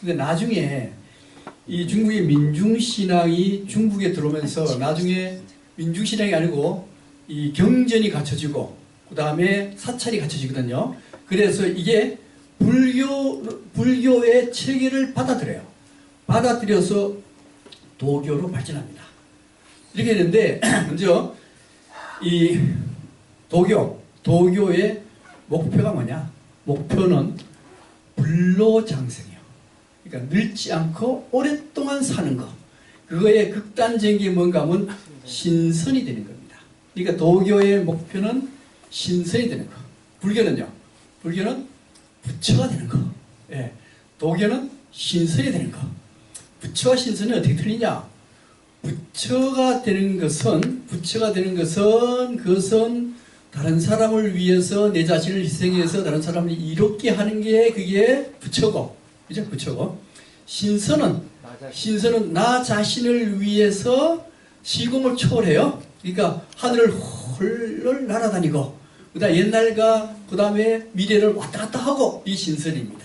근데 나중에 이 중국의 민중신앙이 중국에 들어오면서 나중에 민중신앙이 아니고 이 경전이 갖춰지고 그 다음에 사찰이 갖춰지거든요. 그래서 이게 불교의 체계를 받아들여요. 받아들여서 도교로 발전합니다. 이렇게 되는데 먼저 이 도교의 목표가 뭐냐? 목표는 불로장생이에요. 그러니까 늙지 않고 오랫동안 사는 것. 그거의 극단적인 게 뭔가 하면 신선이 되는 겁니다. 그러니까 도교의 목표는 신선이 되는 것. 불교는 부처가 되는 것. 예. 도교는 신선이 되는 것. 부처와 신선이 어떻게 틀리냐? 부처가 되는 것은 그것은 다른 사람을 위해서 내 자신을 희생해서 다른 사람을 이롭게 하는 게 그게 부처고, 그죠? 부처고. 신선은 나 자신을 위해서 시공을 초월해요. 그러니까 하늘을 홀로 날아다니고, 그다음 옛날과 그다음에 미래를 왔다 갔다 하고, 이 신선입니다.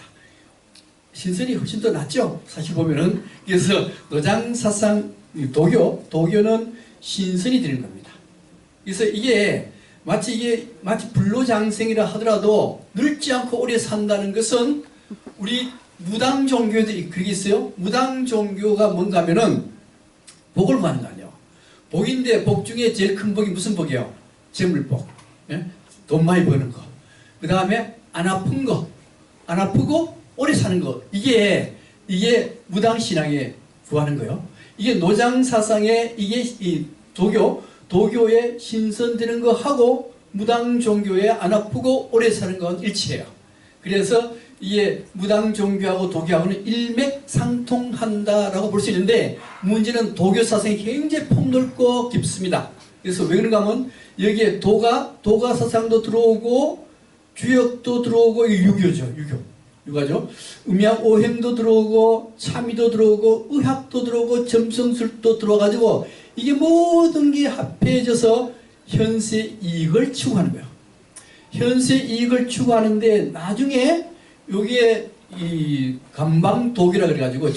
신선이 훨씬 더 낫죠. 사실 보면은. 그래서 노장사상 도교는 신선이 되는 겁니다. 그래서 이게 마치 불로장생이라 하더라도 늙지 않고 오래 산다는 것은 우리 무당 종교도 그게 있어요. 무당 종교가 뭔가 하면은 복을 구하는 거 아니에요. 복인데 복 중에 제일 큰 복이 무슨 복이에요? 재물복. 예? 돈 많이 버는 거. 그 다음에 안 아픈 거. 안 아프고 오래 사는 거. 이게 무당신앙에 구하는 거예요. 이게 노장사상에 이게 이 도교에 신선되는 거 하고 무당 종교에 안 아프고 오래 사는 건 일치해요. 그래서 이게 무당 종교하고 도교하고는 일맥상통한다라고 볼 수 있는데 문제는 도교 사상이 굉장히 폭넓고 깊습니다. 그래서 왜 그런가 하면 여기에 도가 사상도 들어오고 주역도 들어오고 유교죠. 유가죠. 음양오행도 들어오고 참의도 들어오고 의학도 들어오고 점성술도 들어와가지고 이게 모든 게 합해져서 현세 이익을 추구하는 거예요. 현세 이익을 추구하는데 나중에 여기에 이 감방도교라 그래가지고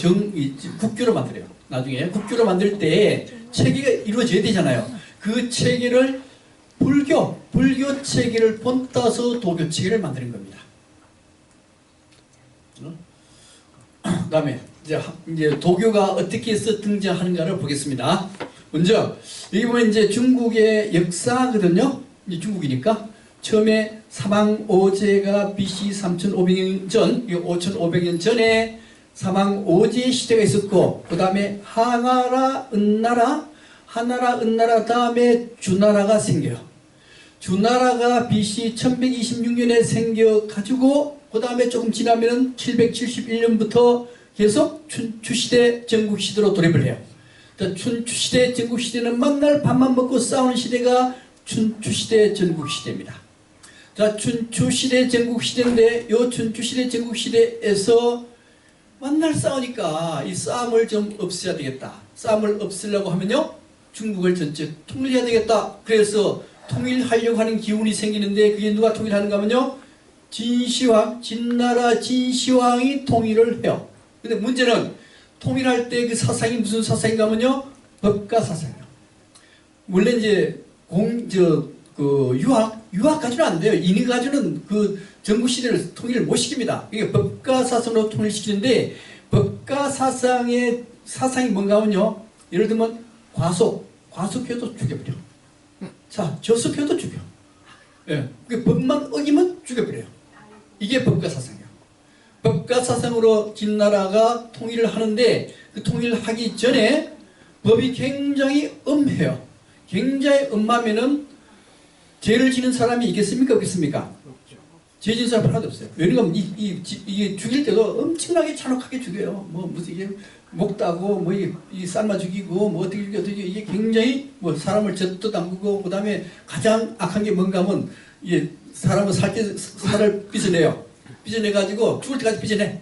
국교를 만들어요. 나중에 국교를 만들 때 체계가 이루어져야 되잖아요. 그 체계를 불교 체계를 본따서 도교 체계를 만드는 겁니다. 그 다음에 이제 도교가 어떻게 해서 등장하는가를 보겠습니다. 먼저 여기 보면 이제 중국의 역사거든요. 이제 중국이니까 처음에 사망오제가 BC 3500년 전, 5500년 전에 사망오제 시대가 있었고, 그 다음에 하나라, 은나라 다음에 주나라가 생겨요. 주나라가 BC 1126년에 생겨가지고 그 다음에 조금 지나면 771년부터 계속 춘추시대 전국시대로 돌입을 해요. 춘추시대 전국시대는 만날 밥만 먹고 싸우는 시대가 춘추시대 전국시대입니다. 자, 춘추시대 전국시대인데 이 춘추시대 전국시대에서 만날 싸우니까 이 싸움을 좀 없애야 되겠다. 싸움을 없애려고 하면요 중국을 전체 통일해야 되겠다. 그래서 통일하려고 하는 기운이 생기는데 그게 누가 통일하는가 하면요 진나라 진시황이 통일을 해요. 근데 문제는 통일할 때 그 사상이 무슨 사상인가 하면요 법가 사상이에요. 원래 이제 유학 가지고는 안 돼요. 인위 가지고는 그 전국시대를 통일을 못 시킵니다. 그러니까 법가 사상으로 통일시키는데 법가 사상이 뭔가 하면요 예를 들면 과속해도 죽여버려. 자, 저속해도 죽여. 예, 그 법만 어기면 죽여버려요. 이게 법가 사상이에요. 법가 사상으로 진나라가 통일을 하는데 그 통일을 하기 전에 법이 굉장히 엄해요. 굉장히 엄하면은 죄를 지는 사람이 있겠습니까? 없겠습니까? 죄 지는 사람 하나도 없어요. 왜냐면 이게 죽일 때도 엄청나게 잔혹하게 죽여요. 무슨 이게 목 따고 이 삶아 죽이고 어떻게 이게 굉장히 사람을 젖도 담그고 그 다음에 가장 악한 게 뭔가 하면 이게 사람은 살을 빚어내요. 빚어내가지고 죽을 때까지 빚어내.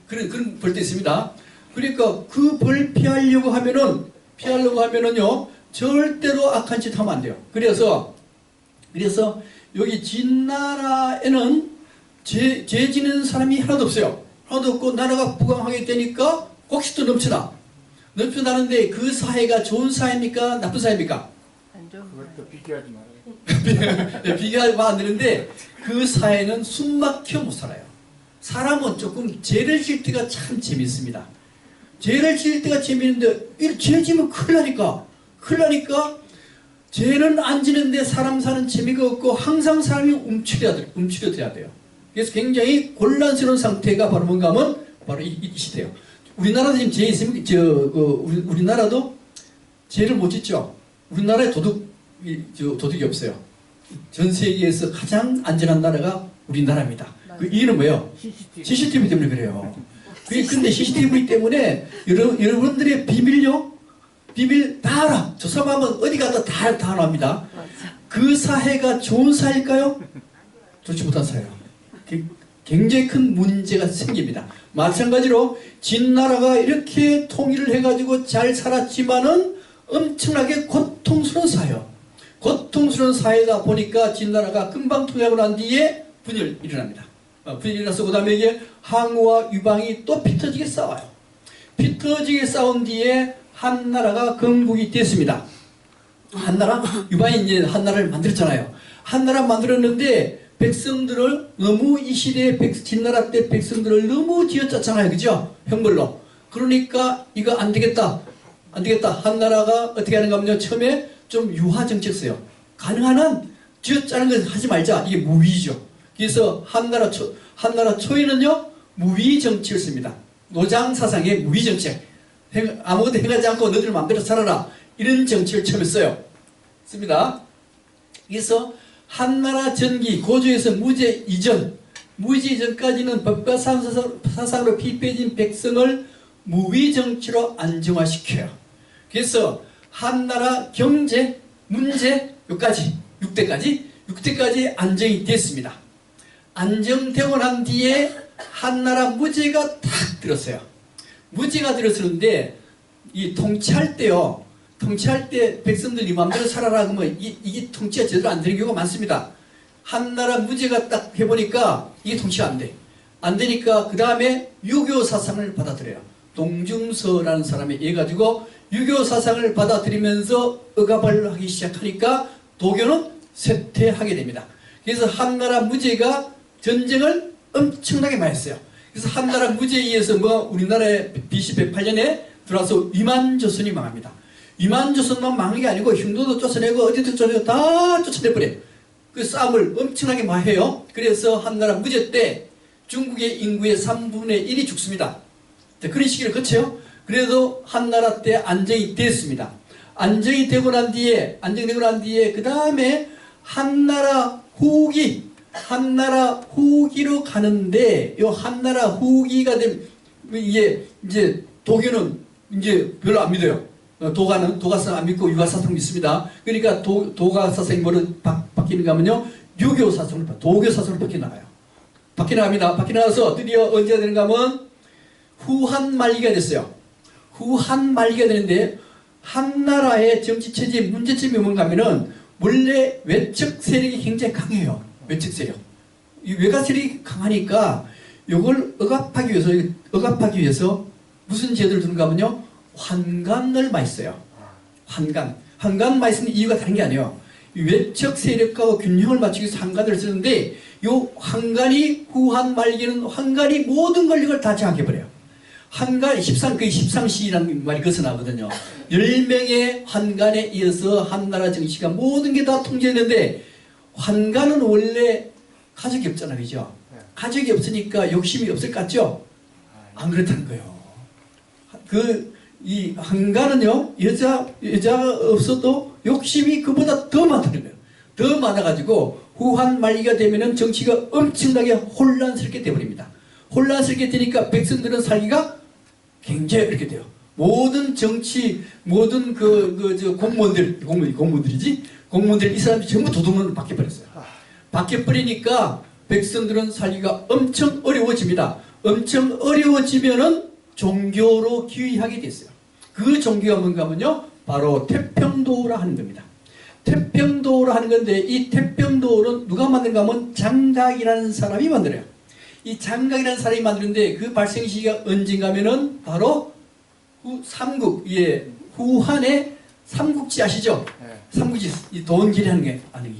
그런 벌도 있습니다. 그러니까 그 벌 피하려고 하면은요 절대로 악한 짓 하면 안 돼요. 그래서 여기 진나라에는 죄 지는 사람이 하나도 없어요. 하나도 없고 나라가 부강하게 되니까 곡식도 넘쳐나는데 그 사회가 좋은 사회입니까? 나쁜 사회입니까? 그것도 비교하지 말아요. 비교하면 안 되는데 그 사회는 숨막혀 못 살아요. 사람은 조금 죄를 지을 때가 참 재밌습니다. 죄를 지을 때가 재밌는데 이 죄 지면 큰일 나니까 죄는 안 지는데 사람 사는 재미가 없고 항상 사람이 움츠려져야 돼요. 그래서 굉장히 곤란스러운 상태가 바로 뭔가 하면 바로 이 시대예요. 우리나라도 지금 죄 있으면 우리나라도 죄를 못 짓죠. 우리나라에 도둑이 없어요. 전 세계에서 가장 안전한 나라가 우리나라입니다. 그 이유는 뭐예요? CCTV 때문에 그래요. 근데 CCTV 때문에 여러분들의 비밀 다 알아. 저 사람 하면 어디 가도 다 나옵니다. 그 사회가 좋은 사회일까요? 좋지 못한 사회예요. 굉장히 큰 문제가 생깁니다. 마찬가지로 진나라가 이렇게 통일을 해가지고 잘 살았지만은 엄청나게 고통스러운 사회요. 고통스러운 사회다 보니까 진나라가 금방 통일하고 난 뒤에 분열이 일어납니다. 분열이 일어나서 그 다음에 이게 항우와 유방이 또 피터지게 싸워요. 피터지게 싸운 뒤에 한나라가 건국이 됐습니다. 유방이 이제 한나라를 만들었잖아요. 한나라 만들었는데 백성들을 너무 이 시대에 진나라 때 백성들을 너무 쥐어짰잖아요. 그죠? 형벌로. 그러니까 이거 안 되겠다. 한나라가 어떻게 하는가 하면요. 처음에 좀 유화 정책 써요. 가능한 한 쥐어짜는 거 하지 말자. 이게 무위죠. 그래서 한나라 초에는요. 무위 정책을 씁니다. 노장 사상의 무위 정책. 아무것도 행하지 않고 너희들 마음대로 살아라. 이런 정책을 처음에 써요. 씁니다. 그래서 한나라 전기 고조에서 무제 이전까지는 법과 사상으로 피폐해진 백성을 무위 정치로 안정화시켜요. 그래서 한나라 경제, 문제 여기까지 6대까지 안정이 됐습니다. 안정되고 난 뒤에 한나라 무제가 탁 들었어요. 무제가 들었었는데 이 통치할 때 백성들이 마음대로 살아라 그러면 이게 통치가 제대로 안 되는 경우가 많습니다. 한나라 무제가 딱 해보니까 이게 통치가 안 돼. 안 되니까 그 다음에 유교 사상을 받아들여요. 동중서라는 사람이 해가지고 유교 사상을 받아들이면서 억압을 하기 시작하니까 도교는 쇠퇴하게 됩니다. 그래서 한나라 무제가 전쟁을 엄청나게 많이 했어요. 그래서 한나라 무제에 의해서 우리나라에 BC 108년에 들어와서 위만조선이 망합니다. 위만조선만 망한 게 아니고 흉노도 쫓아내고 어디도 쫓아내고 다 쫓아내버려요. 그 싸움을 엄청나게 많이 해요. 그래서 한나라 무제 때 중국의 인구의 3분의 1이 죽습니다. 그런 시기를 거쳐요. 그래도 한나라 때 안정이 됐습니다. 안정되고 난 뒤에 그 다음에 한나라 후기로 가는데 요 한나라 후기가 되면 이제 도교는 이제 별로 안 믿어요. 도가사상 안 믿고 유가사상 믿습니다. 그러니까 도가사상이 뭐로 바뀌는가 하면요. 유교사상으로 도교사상으로 바뀌어나가요. 바뀌어나갑니다. 바뀌어나가서 드디어 언제 되는가 하면 후한말기가 됐어요. 후한말기가 되는데 한나라의 정치체제 문제점이 뭔가 하면은 원래 외척 세력이 굉장히 강해요. 외척 세력. 이 외가 세력이 강하니까 이걸 억압하기 위해서 무슨 제도를 두는가 하면요. 환관을 많이 써요. 환관 많이 쓰는 이유가 다른 게 아니에요. 외척 세력과 균형을 맞추기 위해서 환관을 쓰는데 이 환관이 후한 말기는 환관이 모든 권력을 다 장악해버려요. 환관, 거의 13시라는 말이 거기서 나거든요. 10명의 환관에 이어서 한나라 정치가 모든 게 다 통제했는데 환관은 원래 가족이 없잖아요. 그죠? 가족이 없으니까 욕심이 없을 것 같죠? 안 그렇다는 거예요. 이 환관은요, 여자가 없어도 욕심이 그보다 더 많다는 거예요. 더 많아가지고 후한 말기가 되면은 정치가 엄청나게 혼란스럽게 되어버립니다. 혼란스럽게 되니까 백성들은 살기가 굉장히 어렵게 돼요. 모든 공무원들 이 사람들이 전부 도둑놈으로 바뀌어버렸어요. 바뀌어버리니까 백성들은 살기가 엄청 어려워집니다. 엄청 어려워지면은 종교로 귀의하게 됐어요. 그 종교가 뭔가 하면요. 바로 태평도라 하는 겁니다. 태평도라 하는 건데 이 태평도는 누가 만든가 하면 장작이라는 사람이 만들어요. 이 장각이라는 사람이 만드는데 그 발생 시기가 언젠가 하면은 바로 삼국, 예, 후한의 삼국지 아시죠? 네. 삼국지, 이 돈길이 하는 게, 아니,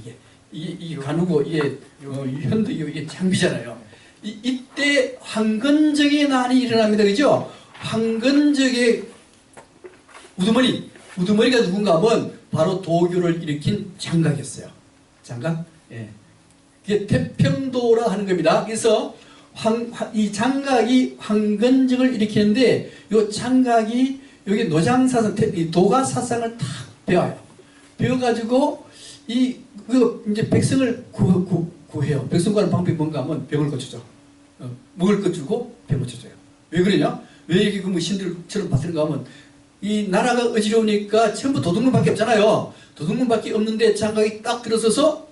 이게 가누고, 이게, 현도, 이게 장비잖아요. 이때 황건적의 난이 일어납니다. 그죠? 황건적의 우두머리가 누군가 하면 바로 도교를 일으킨 장각이었어요. 장각? 예. 그게 태평도라 하는 겁니다. 그래서 이 장각이 황건적을 일으키는데 이 장각이 여기 노장사상, 도가 사상을 탁 배워요. 배워가지고 이제 백성을 구해요. 백성 구하는 방법이 뭔가 하면 병을 고쳐줘. 먹을 것 주고 병 고쳐줘요. 왜 그러냐? 왜 이렇게 뭐 신들처럼 받는가 하면 이 나라가 어지러우니까 전부 도둑놈밖에 없잖아요. 도둑놈밖에 없는데 장각이 딱 들어서서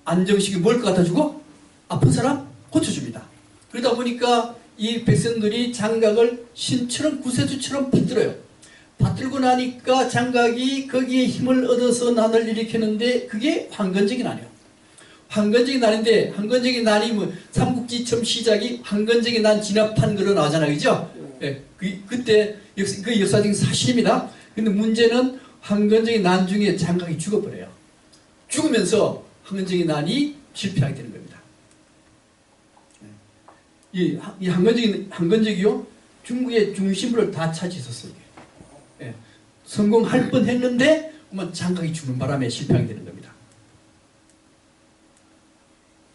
안정시키고 먹을 것 갖다 주고 아픈 사람 고쳐줍니다. 그러다 보니까 이 백성들이 장각을 신처럼 구세주처럼 받들어요. 받들고 나니까 장각이 거기에 힘을 얻어서 난을 일으켰는데 그게 황건적인 난이에요. 황건적인 난인데 황건적인 난이 뭐 삼국지 처음 시작이 황건적인 난 진압한 거로 나오잖아요. 그죠? 예, 그때 그 역사적인 사실입니다. 근데 문제는 황건적인 난 중에 장각이 죽어버려요. 죽으면서 황건적인 난이 실패하게 되는 겁니다. 이 황건적이요 중국의 중심부를 다 차지했었어요. 예, 성공할 뻔했는데 장각이 죽는 바람에 실패하게 되는 겁니다.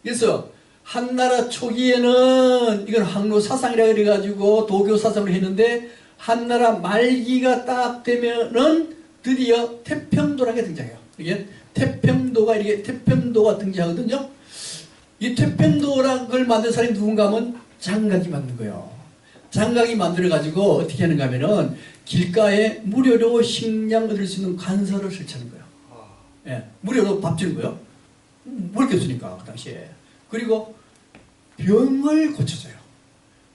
그래서 한나라 초기에는 이건 항로 사상이라 그래가지고 도교 사상을 했는데 한나라 말기가 딱 되면은 드디어 태평도라는 게 등장해요. 이게 태평도가 등장하거든요. 이 태평도라는 걸 만든 사람이 누군가 하면 장각이 만든 거예요. 장각이 만들어가지고 어떻게 하는가 하면은 길가에 무료로 식량 얻을 수 있는 관서를 설치하는 거예요. 예, 무료로 밥 주는 거예요. 먹을 게 없으니까, 그 당시에. 그리고 병을 고쳐줘요.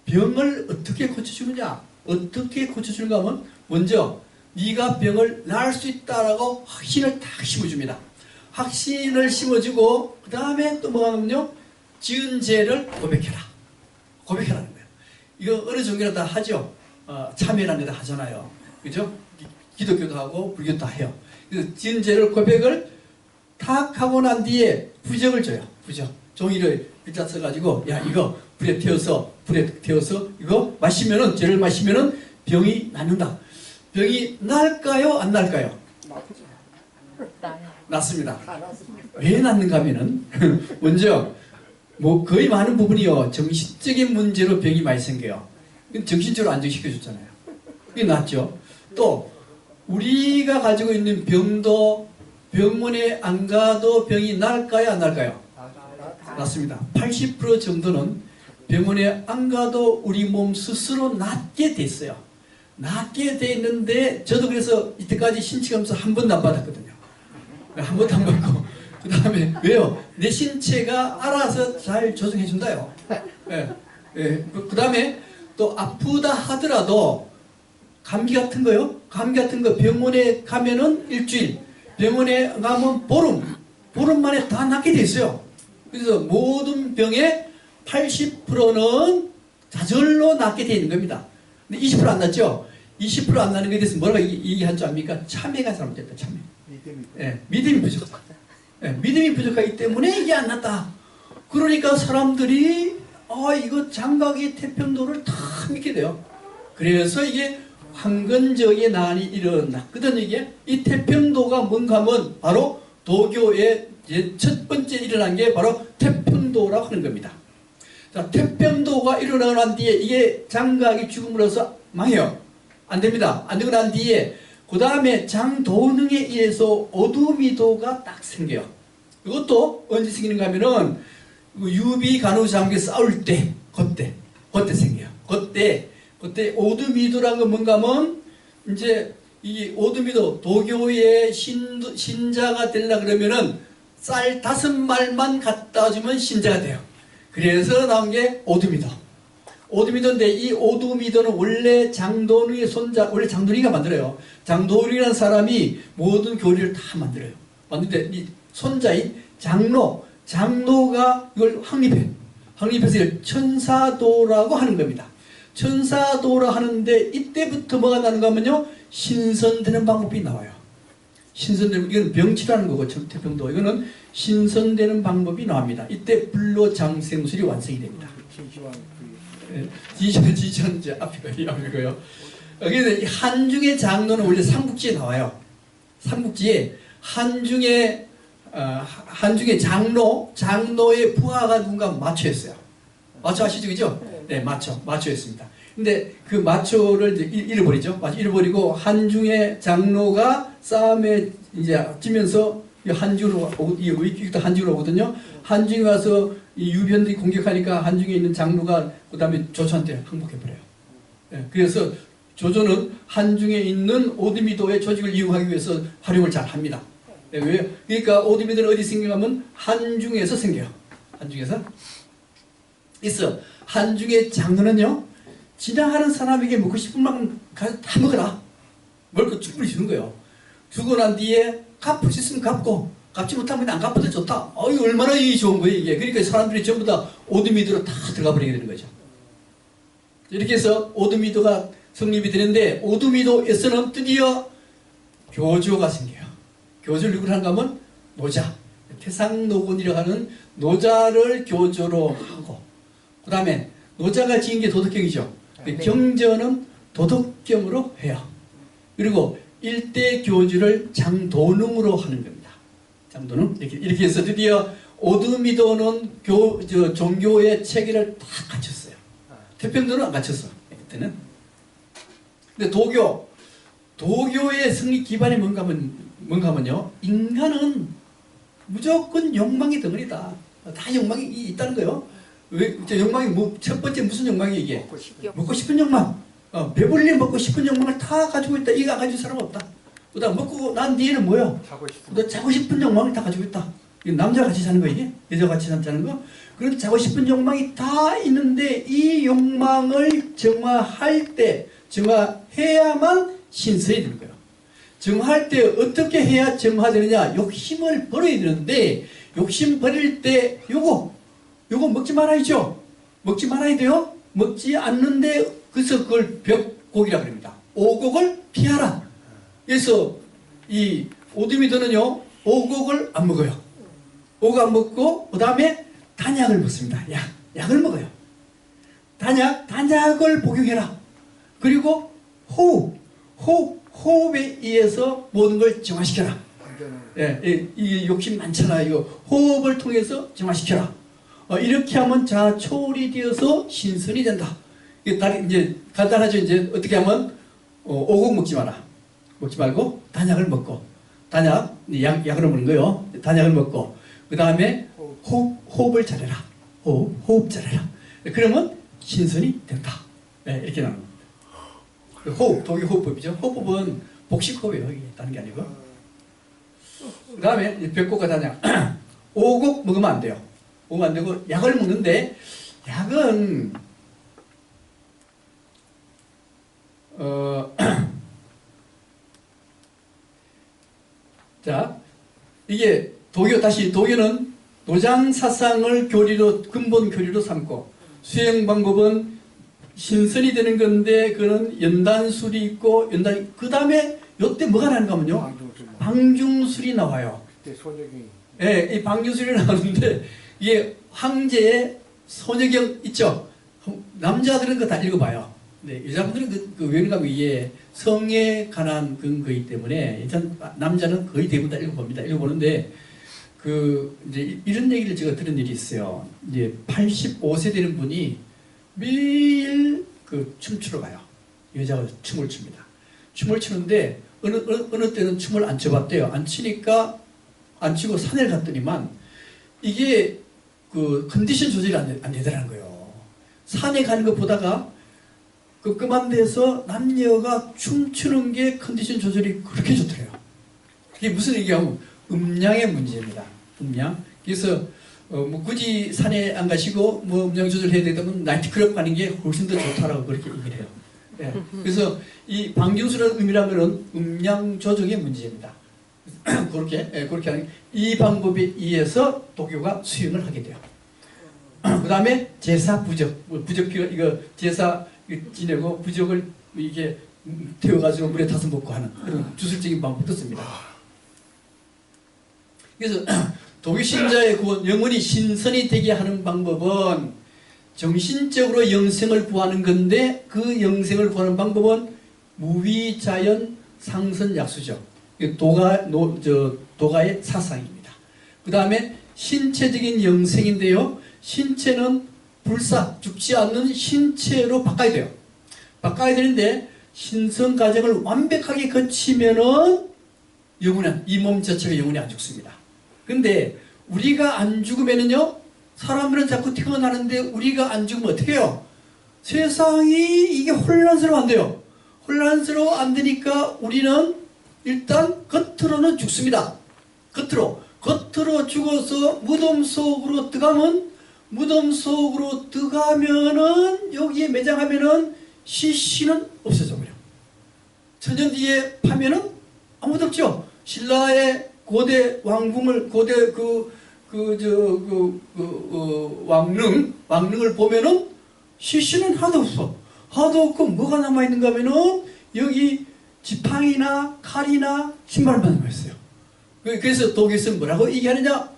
병을 어떻게 고쳐주느냐? 어떻게 고쳐주는가 하면 먼저 네가 병을 나을 수 있다라고 확신을 딱 심어줍니다. 확신을 심어주고 그 다음에 또 뭐가 하면요? 지은 죄를 고백해라. 고백하라는 거예요. 이거 어느 종교나 다 하죠. 참회라는 데다 하잖아요. 그죠? 기독교도 하고 불교도 다 해요. 그래서 지은 죄를 고백을 탁 하고 난 뒤에 부적을 줘요. 부적. 종이를 글자 써가지고 야 이거 불에 태워서 이거 마시면은 죄를 마시면은 병이 낫는다. 병이 날까요? 안 날까요? 낫습니다. 왜 낫는가 하면은 먼저 뭐 거의 많은 부분이요 정신적인 문제로 병이 많이 생겨요. 정신적으로 안정시켜줬잖아요. 그게 낫죠. 또 우리가 가지고 있는 병도 병원에 안 가도 병이 날까요? 안 날까요? 낫습니다. 80% 정도는 병원에 안 가도 우리 몸 스스로 낫게 돼 있어요. 낫게 돼 있는데 저도 그래서 이때까지 신체검사 한 번도 안 받았거든요. 한 번도 안 받고 그 다음에 왜요? 내 신체가 알아서 잘 조정해 준다요. 그 다음에 또 아프다 하더라도 감기 같은 거 병원에 가면은 일주일, 병원에 가면 보름 만에 다 낫게 돼 있어요. 그래서 모든 병의 80%는 자절로 낫게 되어 있는 겁니다. 근데 20% 안 낫죠? 20% 안 나는 것에 대해서 뭐라고 얘기할 줄 압니까? 참회가 잘못됐다, 참회. 믿음이 부족하다. 믿음이 부족하기 때문에 이게 안 낫다. 그러니까 사람들이 이거 장각의 태평도를 다 믿게 돼요. 그래서 이게 황건적의 난이 일어났거든. 이게 이 태평도가 뭔가 하면 바로 도교의 첫 번째 일어난 게 바로 태평도라고 하는 겁니다. 자, 태평도가 일어나고 난 뒤에 이게 장각이 죽음으로써 망해요. 안 됩니다. 안 되고 난 뒤에 그 다음에 장도능에 의해서 오두미도가 딱 생겨요. 이것도 언제 생기는가 하면은 유비 간우장교 싸울 때 그때 생겨요. 그때 오두미도라는 건 뭔가 하면 이제 이 오두미도 도교의 신자가 되려고 그러면은 쌀 5말만 갖다 주면 신자가 돼요. 그래서 나온 게 오두미도. 오두미도인데 이 오두미도는 원래 장도리의 손자, 원래 장도리가 만들어요. 장도리라는 사람이 모든 교리를 다 만들어요. 만드는데 이 손자인 장로가 이걸 확립해. 확립해서 천사도라고 하는 겁니다. 천사도라 하는데 이때부터 뭐가 나는가 하면요, 신선되는 방법이 나와요. 신선되는, 이건 병치라는 거고, 태평도. 이거는 신선되는 방법이 나옵니다. 이때 불로장생술이 완성이 됩니다. 지전 이제 앞이고요. 여기는 한중의 장로는 원래 삼국지에 나와요. 삼국지에 한중의 장로의 부하가 누군가 마초였어요. 마초 아시죠, 그죠? 네, 마초였습니다. 근데 그 마초를 이제 잃어버리죠. 잃어버리고 한중의 장로가 싸움에 이제 찌면서 한중으로 이것도 한중으로 오거든요. 한중에 와서 이 유변들이 공격하니까 한중에 있는 장로가 그 다음에 조조한테 항복해버려요. 네, 그래서 조조는 한중에 있는 오드미도의 조직을 이용하기 위해서 활용을 잘 합니다. 네, 왜? 그러니까 오드미도는 어디 생겨가면 한중에서 생겨요. 한중에서 있어. 한중의 장로는요, 지나가는 사람에게 먹고 싶은 만큼 다 먹어라. 먹을 거 충분히 주는 거예요. 주고 난 뒤에 갚을 수 있으면 갚고, 갚지 못하면 안 갚아도 좋다. 이거 얼마나 좋은 거예요, 이게. 그러니까 사람들이 전부 다 오드미도로 다 들어가 버리게 되는 거죠. 이렇게 해서 오드미도가 성립이 되는데, 오드미도에서는 드디어 교조가 생겨요. 교조를 누구를 하는가 하면 노자, 태상노곤이라고 하는 노자를 교조로 하고, 그 다음에 노자가 지은 게 도덕경이죠. 경전은 도덕경으로 해요. 그리고 일대 교주를 장도능으로 하는 겁니다. 장도능. 이렇게 해서 드디어 오드미도는 종교의 체계를 다 갖췄어요. 태평도는 안 갖췄어. 그때는. 근데 도교의 승리 기반이 뭔가 하면요, 인간은 무조건 욕망의 덩어리다. 다 욕망이 있다는 거예요. 왜, 욕망이 첫 번째 무슨 욕망이 이게? 먹고 싶은 욕망. 배불리 먹고 싶은 욕망을 다 가지고 있다. 이거 안 가진 사람 없다. 그 다음 먹고 난 뒤에는 뭐요? 자고 싶은 욕망을 다 가지고 있다. 남자가 같이 사는 거 이게? 여자가 같이 사는 거? 그런 자고 싶은 욕망이 다 있는데 이 욕망을 정화해야만 신선이 되는 거예요. 정화할 때 어떻게 해야 정화되느냐? 욕심을 버려야 되는데, 욕심 버릴 때 요거 먹지 말아야죠. 먹지 말아야 돼요. 먹지 않는데 그래서 그걸 벽곡이라고 합니다. 오곡을 피하라. 그래서 이 오드미도는요, 오곡을 안 먹어요. 오곡 안 먹고 그 다음에 단약을 먹습니다. 약을 먹어요. 단약을 복용해라. 그리고 호흡에 의해서 모든 걸 정화시켜라. 이 욕심 많잖아. 이거 호흡을 통해서 정화시켜라. 이렇게 하면 자초월이 되어서 신선이 된다. 이제 간단하죠. 이제 어떻게 하면 오곡 먹지 마라. 먹지 말고 단약을 먹고, 약을 먹는 거요. 단약을 먹고, 그 다음에 호흡을 잘해라. 호흡 잘해라. 그러면 신선이 된다. 네, 이렇게 나옵니다. 호흡, 독일 호흡법이죠. 호흡법은 복식호흡이에요. 이게 다른 게 아니고. 그 다음에 벽곡과 단약. 오곡 먹으면 안 돼요. 먹으면 안 되고 약을 먹는데, 약은 자, 이게 도교는 노장사상을 근본 교리로 삼고, 수행 방법은 신선이 되는 건데, 그는 연단술이 있고, 그 다음에 요때 뭐가 나는가 하면요, 방중술이 나와요. 그때 소녀경이. 예, 이 방중술이 나오는데, 이게 황제의 소녀경 있죠? 남자들은 그거 다 읽어봐요. 네, 여자분들은 왜냐면 이게 성에 관한 근거이기 때문에 일단 남자는 거의 대부분 다 읽어봅니다. 읽어보는데 이제 이런 얘기를 제가 들은 일이 있어요. 이제 85세 되는 분이 매일 춤추러 가요. 여자가 춤을 춥니다. 춤을 추는데 어느 때는 춤을 안 춰봤대요. 안 추니까 안 추고 산에 갔더니만 이게 컨디션 조절이 안 되더라는 거예요. 산에 가는 거 보다가 그만 돼서 남녀가 춤추는 게 컨디션 조절이 그렇게 좋더래요. 그게 무슨 얘기하면 음량의 문제입니다. 음량. 그래서 굳이 산에 안 가시고 음량 조절해야 되다면 나이트클럽 가는 게 훨씬 더 좋다라고 그렇게 얘기를 해요. 네. 그래서 이 방경수라는 의미라면은 음량 조정의 문제입니다. 그렇게 하는 이 방법에 의해서 도교가 수행을 하게 돼요. 그 다음에 제사 부적, 이거 제사 지내고 부적을 이게 태워가지고 물에 타서 먹고 하는 그런 주술적인 방법도 씁니다. 그래서 도교 신자의 구원, 영혼이 신선이 되게 하는 방법은 정신적으로 영생을 구하는 건데 그 영생을 구하는 방법은 무위자연 상선약수죠. 도가의 사상입니다. 그 다음에 신체적인 영생인데요. 신체는 불사, 죽지 않는 신체로 바꿔야 돼요. 바꿔야 되는데 신선 과정을 완벽하게 거치면은 이 몸 자체가 영원히 안 죽습니다. 근데 우리가 안 죽으면은요, 사람들은 자꾸 태어나는데 우리가 안 죽으면 어떻게 해요? 세상이 이게 혼란스러워 안 돼요. 혼란스러워 안 되니까 우리는 일단 겉으로는 죽습니다. 겉으로 죽어서 무덤 속으로 들어가면은 여기에 매장하면은 시신은 없어져 버려. 천년 뒤에 파면은 아무도 없죠. 신라의 고대 왕궁을 왕릉을 보면은 시신은 하나도 없어. 하나도 없고 뭐가 남아 있는가 하면은 여기 지팡이나 칼이나 신발만 남아 있어요. 그래서 독일에서는 뭐라고 얘기하느냐?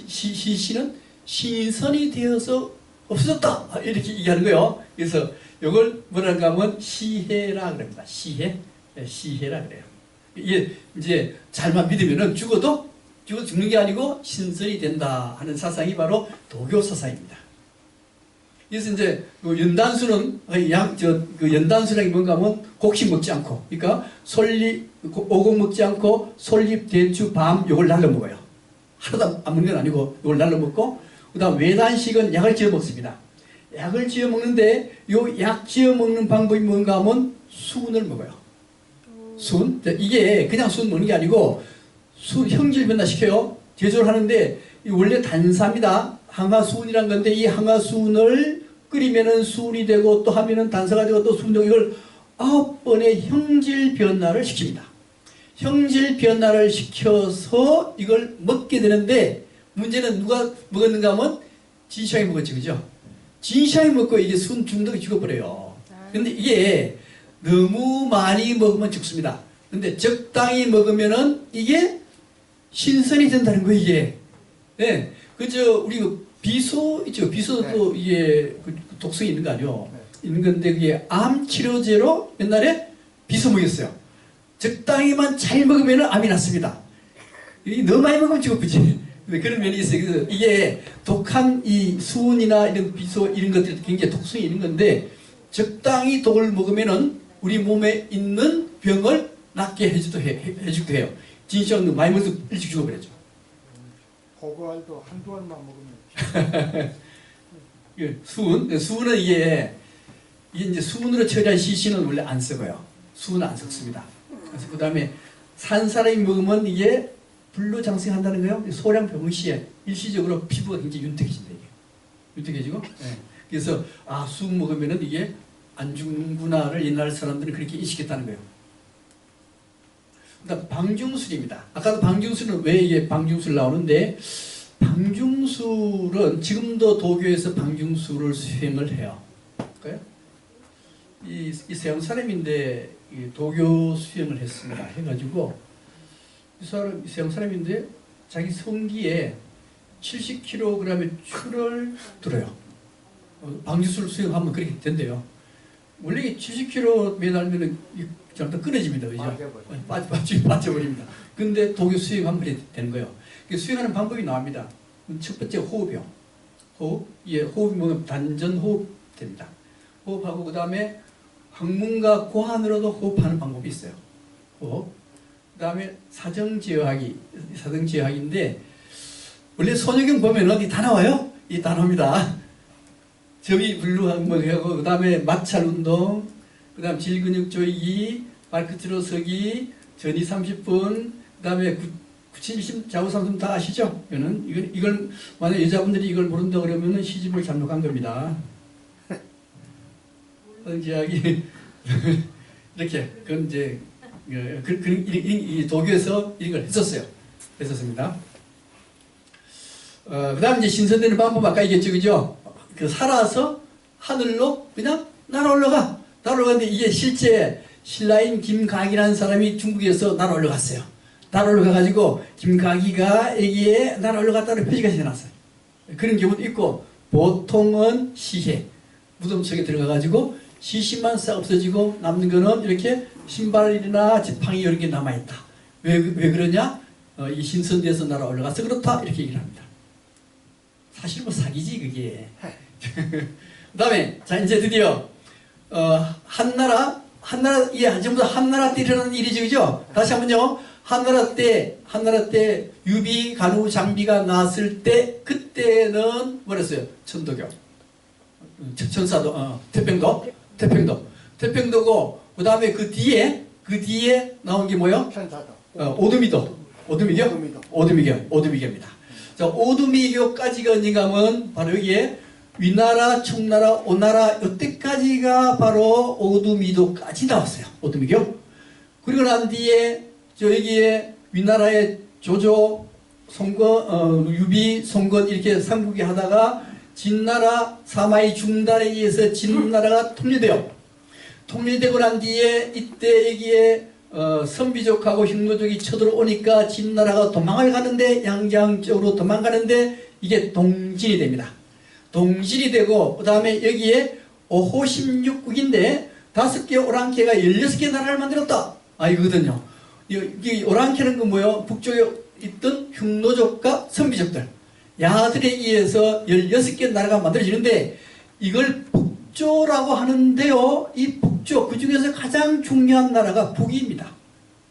시신은 신선이 되어서 없어졌다. 이렇게 얘기하는 거예요. 그래서 이걸 뭐랄까 하면 시해라 그럽니다. 시해라 그래요. 이게 이제 잘만 믿으면은 죽는 게 아니고 신선이 된다 하는 사상이 바로 도교 사상입니다. 그래서 이제 연단수는 연단수라는 게 뭔가 하면 곡식 먹지 않고, 그러니까 오곡 먹지 않고 솔잎, 대추, 밤 요걸 날로 먹어요. 하나도 안 먹는 건 아니고 요걸 날로 먹고, 그다음 외단식은 약을 지어 먹습니다. 약을 지어 먹는데 요 약 지어 먹는 방법이 뭔가 하면 수은을 먹어요. 수은? 이게 그냥 수은 먹는 게 아니고 형질 변화시켜요. 제조를 하는데 원래 단사입니다. 항화수은이란 건데 이 항화수은을 끓이면은 수은이 되고 또 하면은 단사가 되고 또 수은 되고 이걸 9번의 형질 변화를 시킵니다. 형질 변화를 시켜서 이걸 먹게 되는데 문제는 누가 먹었는가 하면 진시황이 먹었지, 그죠? 진시황이 먹고 이게 수은 중독이 죽어버려요. 근데 이게 너무 많이 먹으면 죽습니다. 근데 적당히 먹으면은 이게 신선이 된다는 거예요, 이게. 네. 우리 비소 있죠? 비소도 네. 이게 독성이 있는 거 아니요? 네. 있는 건데 그게 암 치료제로 옛날에 비소 먹였어요. 적당히만 잘 먹으면 암이 났습니다. 너무 많이 먹으면 죽어버리지. 그런 면이 있어요. 그래서 이게 독한 이 수은이나 이런 비소 이런 것들이 굉장히 독성이 있는 건데 적당히 독을 먹으면은 우리 몸에 있는 병을 낫게 해주기도 해요. 진시황도 많이 먹어서 일찍 죽어버렸죠. 고구알도 한두 알만 먹으면 수은은 이게 이제 수은으로 처리한 시신은 원래 안 썩어요. 수은은 안 썩습니다. 그래서 그 다음에 산 사람이 먹으면 이게 불로장생한다는 거예요. 소량 병시에 일시적으로 피부가 굉장히 윤택해진다. 이게 윤택해지고. 네. 그래서 수은 먹으면은 이게 안 죽는구나를 옛날 사람들은 그렇게 인식했다는 거예요. 그다음 방중술입니다. 아까도 방중술은 왜 이게 방중술 나오는데 방중술은 지금도 도교에서 방중술을 수행을 해요. 그러니까 이 서양 사람인데 도교 수행을 했습니다. 해가지고 이 서양 사람인데 자기 성기에 70kg의 추를 들어요. 방중술 수행하면 그렇게 된대요. 원래 70kg 매달면은 좀 끊어집니다. 그죠? 빠져버립니다. 근데 도교 수행하면 그렇게 되는 거예요. 수행하는 방법이 나옵니다. 첫 번째 호흡이요. 호흡이 뭐냐면 단전호흡 됩니다. 호흡하고 그 다음에 항문과 고환으로도 호흡하는 방법이 있어요. 호흡. 그 다음에 사정지어하기인데 원래 손해경 보면 어디 다 나와요? 이 다 나옵니다. 접이 불루하고 그 다음에 마찰 운동, 그 다음 질근육 조이기, 발끝으로 서기, 전이 30분, 그 다음에 구치심, 좌우상승 다 아시죠? 이걸 만약 여자분들이 이걸 모른다 그러면은 시집을 잘못 간 겁니다. 성지하기 이렇게 그건 이제 이 도교에서 이런 걸 했었습니다. 그 다음에 이제 신선되는 방법 아까 얘기했죠, 그죠? 그 살아서 하늘로 그냥 날아 올라가. 날아 올라가는데 이게 실제 신라인 김각이라는 사람이 중국에서 날아 올라갔어요. 날아 올라가가지고 김각이가 여기에 날아 올라갔다는 표시가 해놨어요. 그런 경우도 있고, 보통은 시해. 무덤 속에 들어가가지고 시신만 싹 없어지고 남는 거는 이렇게 신발이나 지팡이 이런 게 남아있다. 왜 그러냐? 이 신선대에서 날아 올라가서 그렇다. 이렇게 얘기를 합니다. 사실 뭐 사기지, 그게. 그 다음에, 자, 이제 드디어, 한나라, 예, 전부 다 한나라 때 일어나는 일이죠, 그죠? 다시 한번요. 한나라 때 유비, 간우, 장비가 나왔을 때, 그때는 뭐랬어요? 천도교. 천사도, 태평도고, 그 다음에 그 뒤에 나온 게 뭐요? 천사도. 오두미교입니다. 자, 오두미교까지가 어딘가 하면 바로 여기에 위나라, 청나라, 오나라 이때까지가 바로 오두미도까지 나왔어요. 오두미교. 그리고 난 뒤에 여기에 위나라의 조조, 송건, 유비, 송건 이렇게 삼국이 하다가 진나라, 사마이 중단에 의해서 진나라가 통일되고 난 뒤에 이때 여기에 선비족하고 흉노족이 쳐들어오니까 진나라가 도망을 가는데 양양 쪽으로 도망가는데 이게 동진이 됩니다. 동진이 되고 그 다음에 여기에 오호 16국인데 5개 오랑캐가 16개 나라를 만들었다. 이거거든요. 이 오랑캐는 그 뭐예요? 북쪽에 있던 흉노족과 선비족들 야들에 의해서 16개 나라가 만들어지는데 이걸 북조라고 하는데요. 이 북조 그 중에서 가장 중요한 나라가 북이입니다.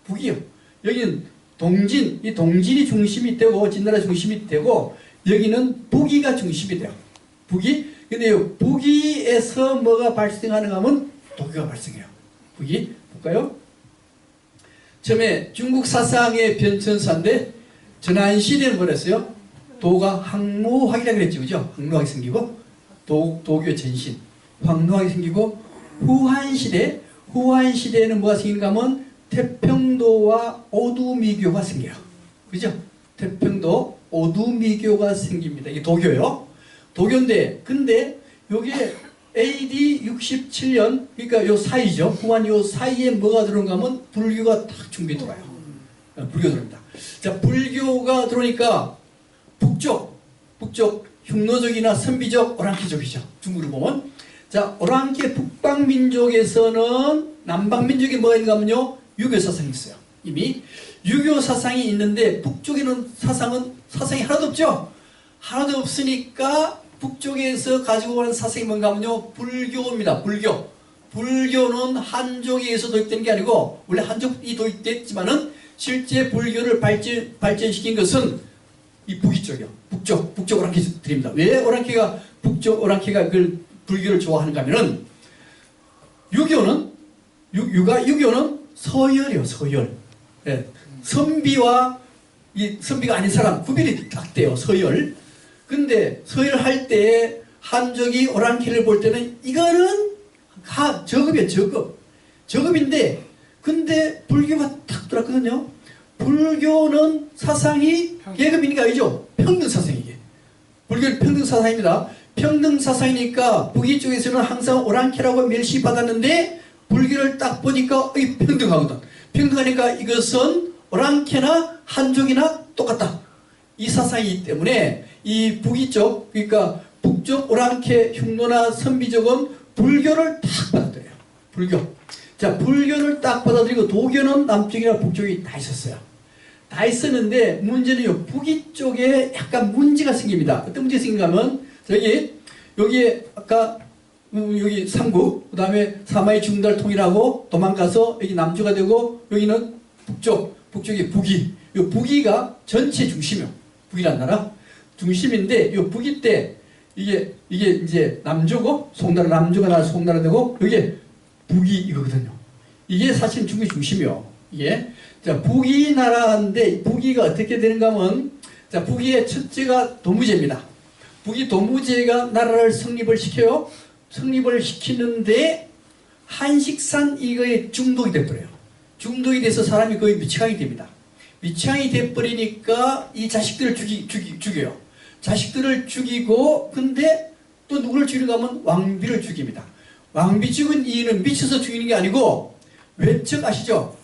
북이요. 여기는 동진, 이 동진이 중심이 되고 진나라 중심이 되고 여기는 북이가 중심이 돼요. 북이. 근데 북이에서 뭐가 발생하는가 하면 도교가 발생해요. 북이. 볼까요? 처음에 중국 사상의 변천사인데 전한시대는 뭐랬어요? 도가 항로학이라 그랬죠. 그죠? 항로학이 생기고 도교 전신. 황로학이 생기고 후한시대에는 뭐가 생긴가 하면 태평도와 오두미교가 생겨요. 그죠? 태평도, 오두미교가 생깁니다. 이게 도교요. 도교인데, 근데 요게 AD 67년, 그러니까 요 사이죠. 후한 요 사이에 뭐가 들어온가 하면 불교가 딱 준비해 들어와요. 불교 들어옵니다. 자, 불교가 들어오니까 북쪽, 흉노족이나 선비족, 오랑캐족이죠. 중국으로 보면. 자, 오랑캐 북방민족에서는 남방민족이 뭐가 있는가 하면요. 유교 사상이 있어요. 이미. 유교 사상이 있는데 북쪽에는 사상이 하나도 없죠. 하나도 없으니까 북쪽에서 가지고 오는 사상이 뭔가 하면요. 불교입니다. 불교는 한족에 의해서 도입된 게 아니고 원래 한족이 도입됐지만은 실제 불교를 발전시킨 것은 이 북이 쪽이요. 북쪽 오랑캐들입니다. 왜 북쪽 오랑캐가 그걸 불교를 좋아하는가 하면은 유교는 서열이요. 서열. 예. 선비가 아닌 사람 구별이 딱 돼요. 서열. 근데 서열할 때 한족이 오랑캐를 볼 때는 이거는 저급이에요. 저급인데 근데 불교가 탁 들어왔거든요. 불교는 사상이 계급이니까 아니죠. 평등사상이게. 불교는 평등사상입니다. 평등사상이니까 북이 쪽에서는 항상 오랑캐라고 멸시받았는데 불교를 딱 보니까 평등하거든. 평등하니까 이것은 오랑캐나 한족이나 똑같다. 이 사상이기 때문에 이 북이 쪽, 그러니까 북쪽 오랑캐 흉노나 선비족은 불교를 딱 받아들여요. 불교. 자, 불교를 딱 받아들이고 도교는 남쪽이나 북쪽이 다 있었어요. 다 있었는데 문제는 북이 쪽에 약간 문제가 생깁니다. 어떤 문제가 생긴가 하면 여기에 아까 여기 삼국, 그 다음에 사마이 중달 통일하고 도망가서 여기 남주가 되고 여기는 북쪽이 북이. 이 북이가 전체 중심이요. 북이란 나라 중심인데 이 북이 때 이게 이제 남조고 송나라 남조가 나라 송나라 되고 여기에 북이 이거거든요. 이게 사실 중국의 중심이요. 이게 자 북이 나라인데 북이가 어떻게 되는가 하면 자 북이의 첫째가 도무제입니다. 북이 도무제가 나라를 성립을 시켜요. 성립을 시키는데 한식산 이거에 중독이 돼버려요. 중독이 돼서 사람이 거의 미치광이 됩니다. 미치광이 돼버리니까 이 자식들을 죽여요. 자식들을 죽이고, 근데 또 누구를 죽이는가 하면 왕비를 죽입니다. 왕비 죽은 이유는 미쳐서 죽이는 게 아니고, 외척 아시죠?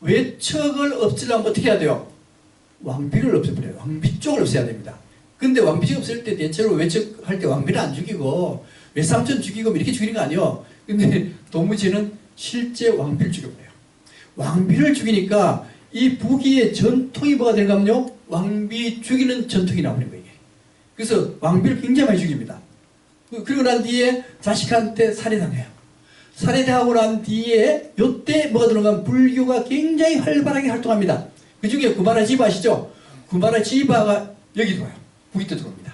외척을 없애려면 어떻게 해야 돼요? 왕비를 없애버려요. 왕비 쪽을 없애야 됩니다. 근데 왕비 없앨 때 대체로 외척할 때 왕비를 안 죽이고 외삼촌 죽이고 이렇게 죽이는 거 아니에요. 근데 도무지는 실제 왕비를 죽여버려요. 왕비를 죽이니까 이 부귀의 전통이 뭐가 되는가 하면요, 왕비 죽이는 전통이 나오는 거예요. 그래서 왕비를 굉장히 많이 죽입니다. 그리고 난 뒤에 자식한테 살해당해요. 살해당하고 난 뒤에 요때 뭐가 들어가면 불교가 굉장히 활발하게 활동합니다. 그 중에 구마라 지바 아시죠? 구마라 지바가 여기 들어와요. 북이도 들어옵니다.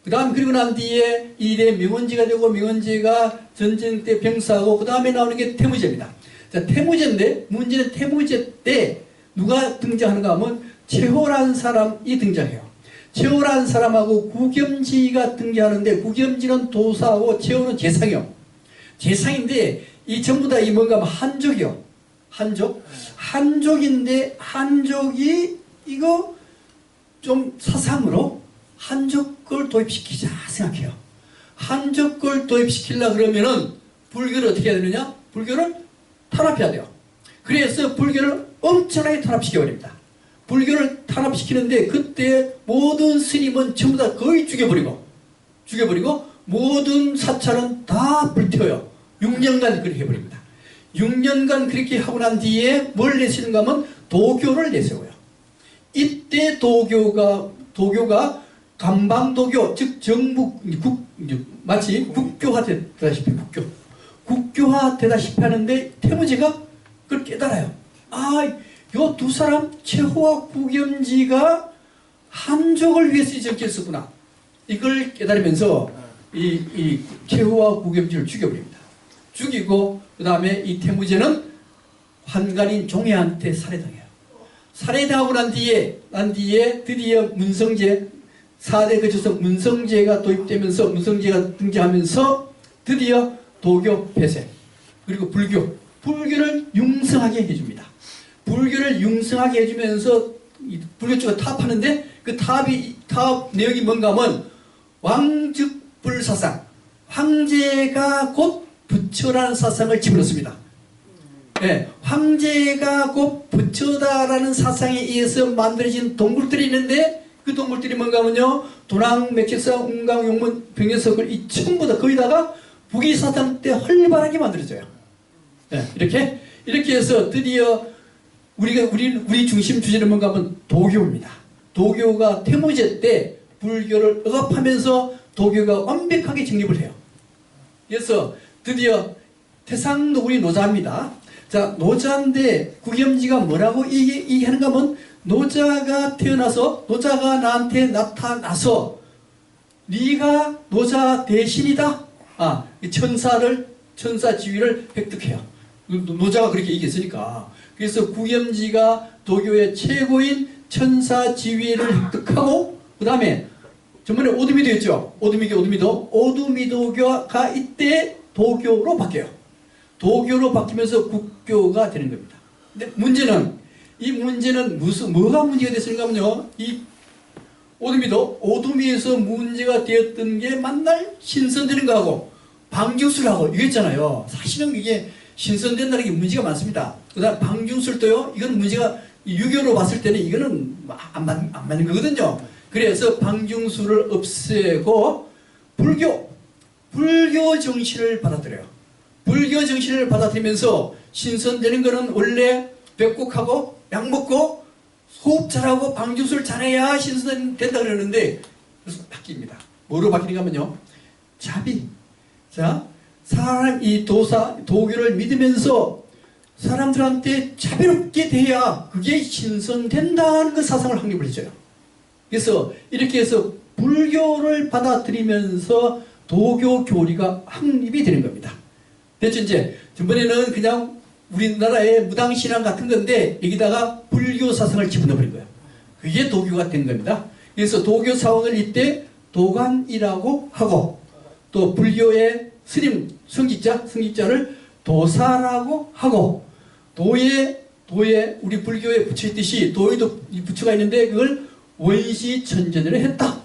그 다음 그리고 난 뒤에 이래 명원지가 되고, 명원지가 전쟁 때 병사하고, 그 다음에 나오는 게 태무제입니다. 자, 태무제인데, 문제는 태무제 때 누가 등장하는가 하면 최호란 사람이 등장해요. 최호란 사람하고 구겸지가 등장하는데, 구겸지는 도사하고 최호는 재상이요. 재상인데 이 전부 다 이 뭔가 하면 한족이요. 한족인데 한족이 이거 좀 사상으로 한족을 도입시키자 생각해요. 한족을 도입시키려고 그러면은 불교를 어떻게 해야 되느냐? 불교를 탄압해야 돼요. 그래서 불교를 엄청나게 탄압시켜버립니다. 불교를 탄압시키는데 그때 모든 스님은 전부 다 거의 죽여버리고 모든 사찰은 다 불태워요. 6년간 그렇게 해버립니다. 6년간 그렇게 하고 난 뒤에 뭘 내세우는가 하면 도교를 내세워요. 이때 도교가 감방도교, 즉 정부 마치 국교화 되다시피 하는데 태무제가 그걸 깨달아요. 요 두 사람 최호와 구겸지가 한족을 위해서 이렇게 했었구나. 이걸 깨달으면서 이 최호와 구겸지를 죽여버립니다. 죽이고 그 다음에 이 태무제는 환관인 종애한테 살해당해요. 살해당하고 난 뒤에 드디어 문성제 4대 거쳐서 문성제가 도입되면서, 문성제가 등장하면서 드디어 도교 폐쇄, 그리고 불교를 융성하게 해줍니다. 불교를 융성하게 해주면서 불교 쪽을 타협하는데 그 타협 내용이 뭔가 하면 왕즉불사상, 황제가 곧 부처라는 사상을 집어넣습니다. 네, 황제가 곧 부처다라는 사상에 의해서 만들어진 동굴들이 있는데 그 동굴들이 뭔가 하면요, 도랑, 맥ек상, 운강, 용문, 병해석을 이 전부 다 거기다가 부귀사상 때 활발하게 만들어져요. 네, 이렇게 해서 드디어 우리 중심 주제는 뭔가 하면 도교입니다. 도교가 태무제 때 불교를 억압하면서 도교가 완벽하게 정립을 해요. 그래서 드디어 태상도 우리 노자입니다. 자, 노자인데 구겸지가 뭐라고 얘기하는가 하면 노자가 나한테 나타나서 네가 노자 대신이다. 천사 지위를 획득해요. 노자가 그렇게 얘기했으니까. 그래서 구겸지가 도교의 최고인 천사 지위를 획득하고, 그 다음에 전번에 오두미도 있죠. 오두미도교가 이때 도교로 바뀌어요. 도교로 바뀌면서 국교가 되는 겁니다. 근데 이 문제는 뭐가 문제가 됐을까 하면요, 이 오두미에서 문제가 되었던 게 만날 신선되는 거하고 방주술하고 이거 있잖아요. 사실은 이게 신선된다는 게 문제가 많습니다. 그 다음 방중술도요, 이거는 문제가 유교로 봤을 때는 이거는 안 맞는 거거든요. 그래서 방중술을 없애고 불교 정신을 받아들여요. 불교 정신을 받아들이면서 신선되는 거는 원래 백국하고 약 먹고 호흡 잘하고 방중술 잘해야 신선된다 그러는데, 그래서 바뀝니다. 뭐로 바뀌는가 하면요, 자비. 자, 이 도교를 믿으면서 사람들한테 자비롭게 대해야 그게 신선된다는 그 사상을 확립을 해줘요. 그래서 이렇게 해서 불교를 받아들이면서 도교 교리가 확립이 되는 겁니다. 됐죠? 이제 전번에는 그냥 우리나라의 무당신앙 같은 건데 여기다가 불교 사상을 집어넣어버린 거예요. 그게 도교가 된 겁니다. 그래서 도교 사원을 이때 도관이라고 하고, 또 불교의 스님, 성직자를 도사라고 하고, 도에 우리 불교에 부처 있듯이 도에도 부처가 있는데 그걸 원시천전을 했다.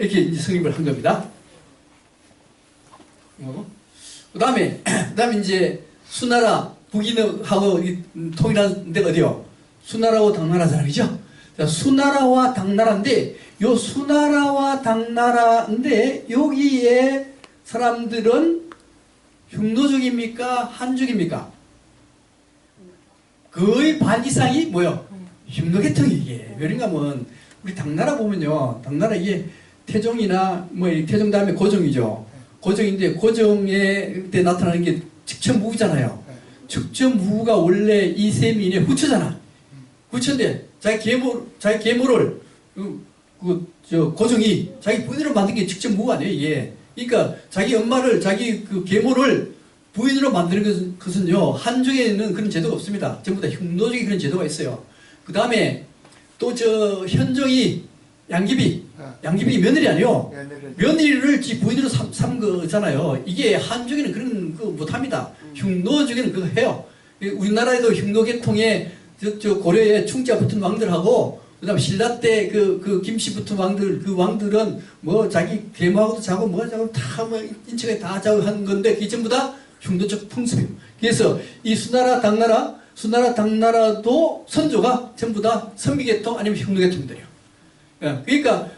이렇게 이제 성립을 한 겁니다. 그다음에 이제 수나라 북인하고 통일한 데가 어디요? 수나라하고 당나라잖아요, 그죠? 자, 수나라와 당나라인데 요 수나라와 당나라인데 여기에 사람들은 흉노족입니까? 한족입니까? 거의 반 이상이 뭐요? 흉노계통이 이게. 그러니까 뭐 우리 당나라 보면요, 당나라 이게 태종이나 뭐 태종 다음에 고종이죠. 고종인데 고종에 때 나타나는 게 직천무구잖아요. 직천무구가 원래 이세민의 후처잖아. 후처인데 자기 계모를 고종이 자기 부인으로 만든 게 직천무구 아니에요, 이게. 그러니까 자기 엄마를 자기 그 계모를 부인으로 만드는 것은요, 한족에는 그런 제도가 없습니다. 전부 다 흉노족이 그런 제도가 있어요. 그 다음에 또 현종이 양귀비 며느리 아니요. 며느리를 지 부인으로 삼 거잖아요. 이게 한족에는 그런 거 못합니다. 흉노족에는 그거 해요. 우리나라에도 흉노계통에 고려에 충자 붙은 왕들하고 그다음에 신라 때 그 김씨 붙은 왕들, 그 왕들은 뭐 자기 계모하고도 자고 뭐가 자고 다 뭐 인척에 다 자고 하는 건데 그게 전부 다 흉노적 풍습이에요. 그래서 이 수나라 당나라도 선조가 전부 다 선비계통 아니면 흉노계통들이에요. 그러니까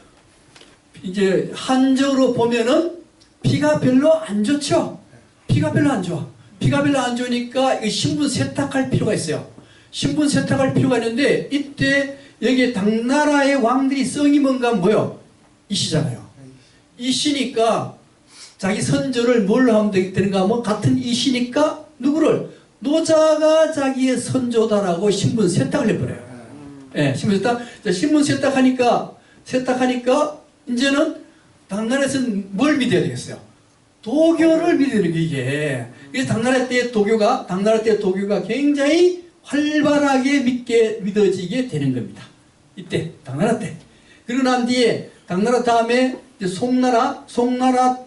이제 한적으로 보면은 피가 별로 안 좋죠. 피가 별로 안 좋아. 피가 별로 안 좋으니까 신분 세탁할 필요가 있어요. 신분 세탁할 필요가 있는데 이때 여기 당나라의 왕들이 성이 뭔가 뭐요? 이씨잖아요. 이씨니까 자기 선조를 뭘로 하면 되는가 하면 같은 이씨니까 누구를? 노자가 자기의 선조다라고 신분 세탁을 해버려요. 예, 신분 세탁. 자, 신분 세탁하니까 이제는 당나라에서는 뭘 믿어야 되겠어요? 도교를 믿어야 되는 게 이게. 그래서 당나라 때 도교가 굉장히 활발하게 믿어지게 되는 겁니다. 이때 당나라 때. 그리고 난 뒤에 당나라 다음에 이제 송나라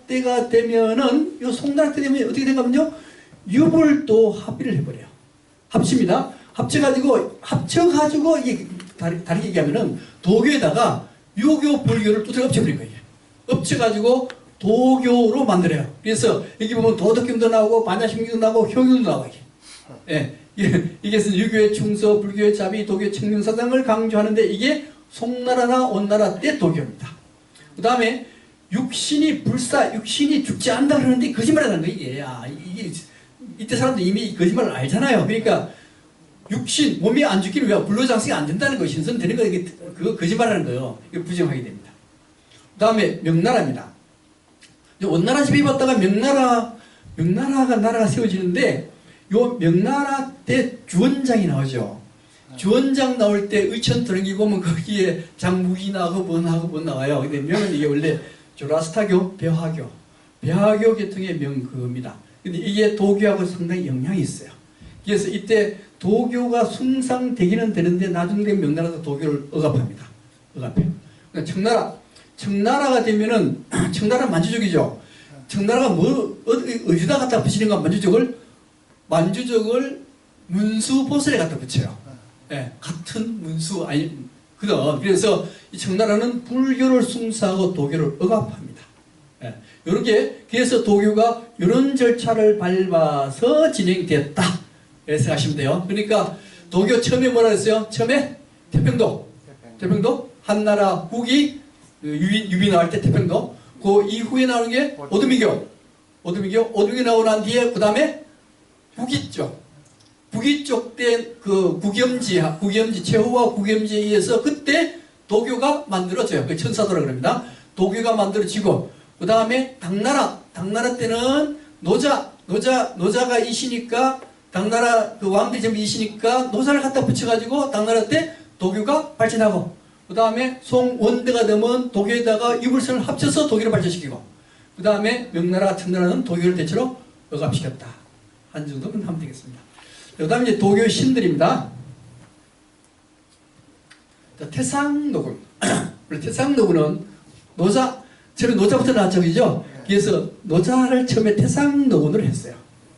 때가 되면은 이 송나라 때 되면 어떻게 된가면요, 유불도 합의를 해버려요. 합칩니다. 합쳐가지고 이게 다르게 얘기하면은 도교에다가 유교 불교를 또 엎쳐버린 거예요. 엎쳐가지고 도교로 만들어요. 그래서 여기 보면 도덕경도 나오고 반야심경도 나오고 효경도 나와요. 예. 이게 유교의 충서, 불교의 자비, 도교의 청명사상을 강조하는데 이게 송나라나 온나라 때 도교입니다. 그 다음에 육신이 죽지 않는다 그러는데 거짓말하는 거예요, 이게. 이게 이때 사람들 이미 거짓말을 알잖아요. 그러니까 몸이 안 죽기는 왜 불로장생이 안 된다는 거, 신선되는 거, 그거 거짓말하는 거예요. 이거 부정하게 됩니다. 그 다음에 명나라입니다. 원나라 집에 봤다가 명나라가 나라가 세워지는데 요 명나라 때 주원장이 나오죠. 주원장 나올 때 의천도령기 보면 거기에 장무기 나오고 뭔 나와요. 근데 명은 이게 원래 조라스타교, 배화교 계통의 명그입니다. 근데 이게 도교하고 상당히 영향이 있어요. 그래서 이때 도교가 숭상되기는 되는데 나중에 되면 명나라도 도교를 억압합니다. 억압해요. 그러니까 청나라가 되면은 청나라 만주족이죠. 청나라가 어디다 갖다 붙이는가 만주족을 문수보살에 갖다 붙여요. 예, 같은 문수 그래서 이 청나라는 불교를 숭상하고 도교를 억압합니다. 예, 그래서 도교가 이런 절차를 밟아서 진행됐다. 그래서 하시면 돼요. 그러니까 도교 처음에 뭐라 했어요? 처음에 태평도 한나라 후기 유비 나올 때 태평도. 그 이후에 나오는 게 오두미교 나오고 난 뒤에 그 다음에 북이 쪽 때 그 구겸지 최후와 구겸지에 의해서 그때 도교가 만들어져요. 그 천사도라 그럽니다. 도교가 만들어지고 그 다음에 당나라 때는 노자가 이시니까 당나라 그 왕들이 전부 이시니까 노자를 갖다 붙여가지고 당나라 때 도교가 발전하고 그 다음에 송원대가 되면 도교에다가 유불선을 합쳐서 도교를 발전시키고 그 다음에 명나라 청나라는 도교를 대체로 억압시켰다. 한 정도는 하면 되겠습니다. 그 다음에 이제 도교 신들입니다. 태상노군. 태상노군은 처음에 노자부터 나왔죠, 그죠? 그래서 노자를 처음에 태상노군으로 했어요.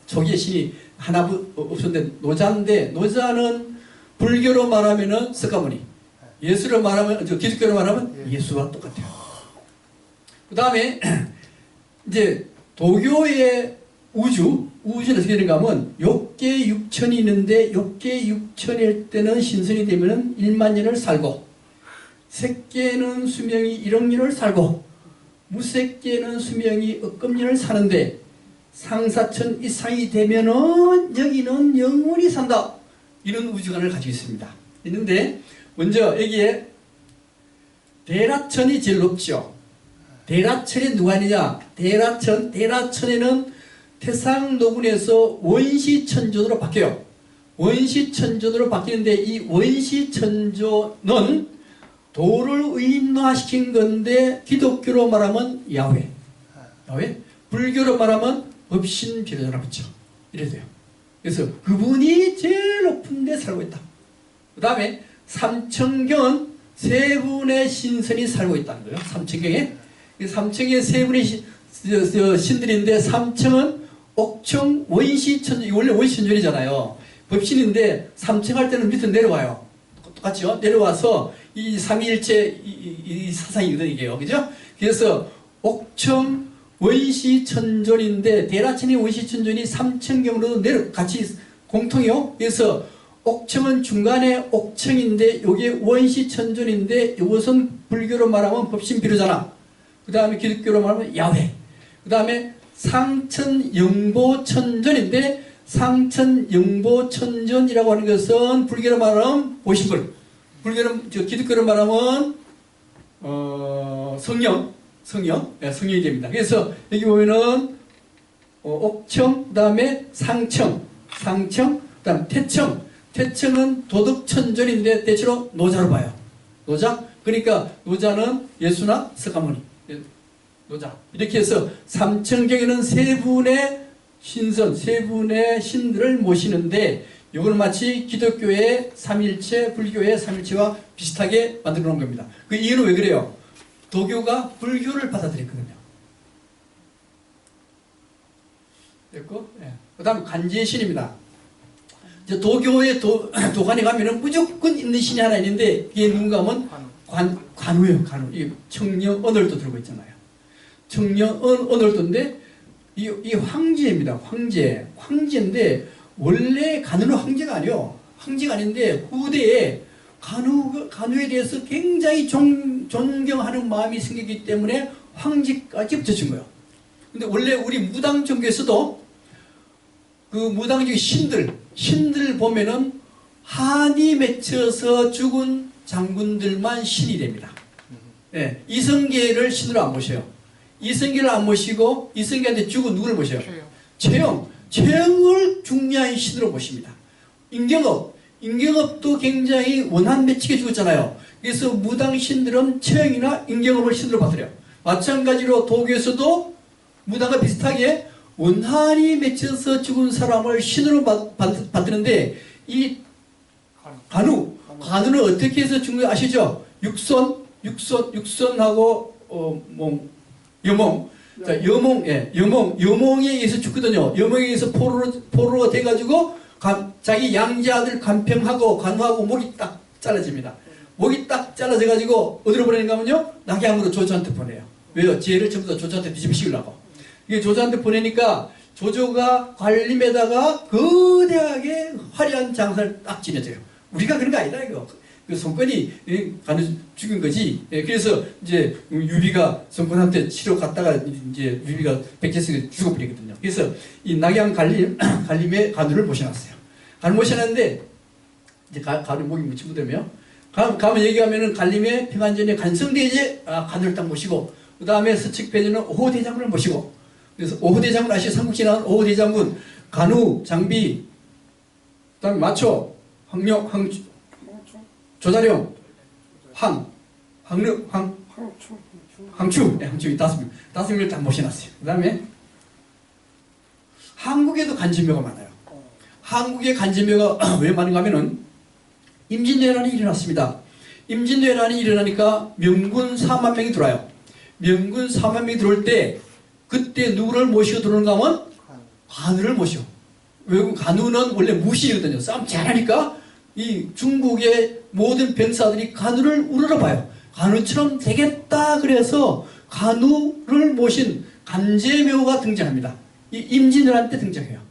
초기의 신이 하나 없었는데 노자는 불교로 말하면은 석가모니, 예수로 말하면 기독교로 말하면 예수와 똑같아요. 그 다음에 이제 도교의 우주는 어떻게 되는가 하면 욕계 6천이 있는데 욕계 6천일 때는 신선이 되면은 1만 년을 살고, 색계는 수명이 1억 년을 살고, 무색계는 수명이 억금 년을 사는데, 상사천 이상이 되면은 여기는 영원히 산다. 이런 우주관을 가지고 있습니다. 있는데 먼저 여기에 대라천이 제일 높죠. 대라천이 누가 있느냐? 대라천에는 태상노군에서 원시천존으로 바뀌어요. 원시천존으로 바뀌는데 이 원시천존은 도를 의인화시킨 건데 기독교로 말하면 야훼, 불교로 말하면 법신비로자라 붙여. 이래 돼요. 그래서 그분이 제일 높은 데 살고 있다. 그 다음에 삼천경은 세 분의 신선이 살고 있다는 거예요. 삼천경에. 삼천경에 세 분의 신들인데, 삼청은 옥청 원시천존, 원래 원시천존이잖아요. 법신인데 삼청할 때는 밑으로 내려와요. 똑같죠? 내려와서 이 삼위일체 이 사상이거든요, 이게요. 그죠? 그래서 옥청 원시천존인데, 대라천이 원시천존이 삼천경으로도 같이 공통이요. 그래서 옥청은 중간에 옥청인데 요게 원시천존인데, 이것은 불교로 말하면 법신비로자나, 그 다음에 기독교로 말하면 야훼, 그 다음에 상천영보천존인데, 상천영보천존이라고 하는 것은 불교로 말하면 보신불, 기독교로 말하면 성령이 됩니다. 그래서 여기 보면은 옥청, 그 다음에 상청, 그 다음 태청은 도덕천존인데 대체로 노자로 봐요. 노자. 그러니까 노자는 예수나 석가모니, 노자. 이렇게 해서 삼천경에는 세 분의 신선, 세 분의 신들을 모시는데, 이걸 마치 기독교의 삼일체, 불교의 삼일체와 비슷하게 만들어 놓은 겁니다. 그 이유는 왜 그래요? 도교가 불교를 받아들였거든요. 됐고, 예. 그 다음 관지의 신입니다. 이제 도교의 도관에 가면은 무조건 있는 신이 하나 있는데, 이게 누군가 하면 관우예요, 관우. 이 청령 언월도 들고 있잖아요. 청령 언월도인데, 이 황제입니다. 황제인데, 원래 관우는 황제가 아니요. 황제가 아닌데, 후대에 관우에 대해서 굉장히 존경하는 마음이 생기기 때문에 황제까지 붙여준 거예요. 근데 원래 우리 무당 종교에서도 그 무당적 신들 보면은 한이 맺혀서 죽은 장군들만 신이 됩니다. 네, 이성계를 신으로 안 모셔요. 이성계를 안 모시고 이성계한테 죽은 누구를 모셔요? 최영을 중요한 신으로 모십니다. 임경업도 굉장히 원한 맺히게 죽었잖아요. 그래서 무당 신들은 최영이나 임경업을 신으로 받으래요. 마찬가지로 도교에서도 무당과 비슷하게 원한이 맺혀서 죽은 사람을 신으로 받드는데, 이 관우는 어떻게 해서 죽는 거 아시죠? 육선하고 여몽. 자, 여몽에 의해서 죽거든요. 여몽에 의해서 포로가 돼가지고 자기 양자들 간평하고 관우하고 목이 딱 잘라집니다. 목이 딱 잘라져가지고 어디로 보내는가 하면요, 낙양으로 조조한테 보내요. 왜요? 죄를 전부 다 조조한테 뒤집으시려고. 이게 조조한테 보내니까 조조가 관림에다가 거대하게 화려한 장사를 딱 지내줘요. 우리가 그런 거 아니다, 이거. 그 손권이 관우 죽인 거지. 그래서 이제 유비가 손권한테 치러 갔다가 이제 유비가 백제성에 죽어버리거든요. 그래서 이 낙양 관림에 관우를 모셔놨어요. 관우 모셔놨는데, 이제 관우 목이 묻히고되며 가면 얘기하면은 관림에 평안전에 간성대제 관우를 딱 모시고, 그 다음에 서측배제는 오호대장군을 모시고, 그래서 오호대장군 아시죠? 삼국지 나온 오호대장군, 관우, 장비, 그 다음에 마초, 황룡, 조자룡, 황추, 이 다섯 명을 딱 모셔놨어요. 그 다음에 한국에도 간지묘가 많아요. 한국의 간지묘가 왜 많은가 하면은 임진왜란이 일어났습니다. 임진왜란이 일어나니까 명군 4만 명이 들어와요. 명군 4만 명이 들어올 때, 그때 누구를 모시고 들어오는가 하면 관우를 모셔. 외국 관우는 원래 무신이거든요. 싸움 잘하니까 이 중국의 모든 병사들이 관우를 우러러봐요. 관우처럼 되겠다 그래서 간우를 모신 간제묘가 등장합니다. 이 임진왜란 때 등장해요.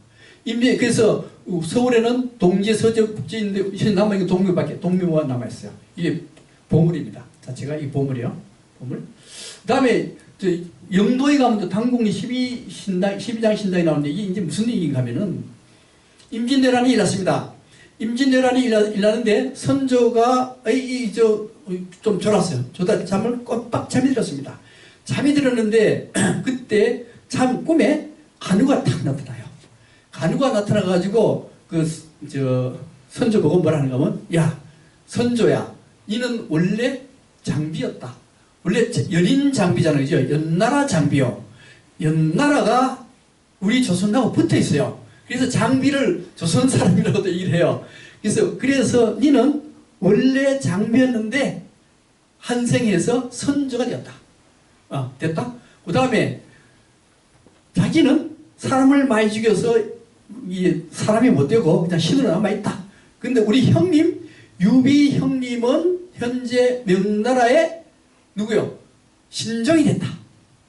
그래서 서울에는 동지, 서재, 북지 있는데 남아있는 동묘가 남아있어요. 이게 보물입니다. 자체가 이 보물이요. 보물. 그 다음에 영도에 가면 또 당국리 12장 신당이 나오는데 이게 이제 무슨 얘기인가 하면은 임진왜란이 일어났습니다. 임진왜란이 일어났는데 선조가 좀 졸았어요. 졸다 잠을 꼬박 잠이 들었습니다. 잠이 들었는데 그때 참 꿈에 간우가 탁 나타나요. 간우가 나타나가지고 선조 보고 뭐라 하는가 하면, 야 선조야, 이는 원래 장비였다. 원래 연인 장비잖아요. 그죠? 연나라 장비요. 연나라가 우리 조선하고 붙어 있어요. 그래서 장비를 조선 사람이라고도 얘기를 해요. 그래서 니는 원래 장비였는데 한생해서 선조가 되었다. 됐다? 그 다음에 자기는 사람을 많이 죽여서 사람이 못 되고 그냥 신으로 남아있다. 근데 우리 형님, 유비 형님은 현재 명나라의 누구요? 신종이 됐다.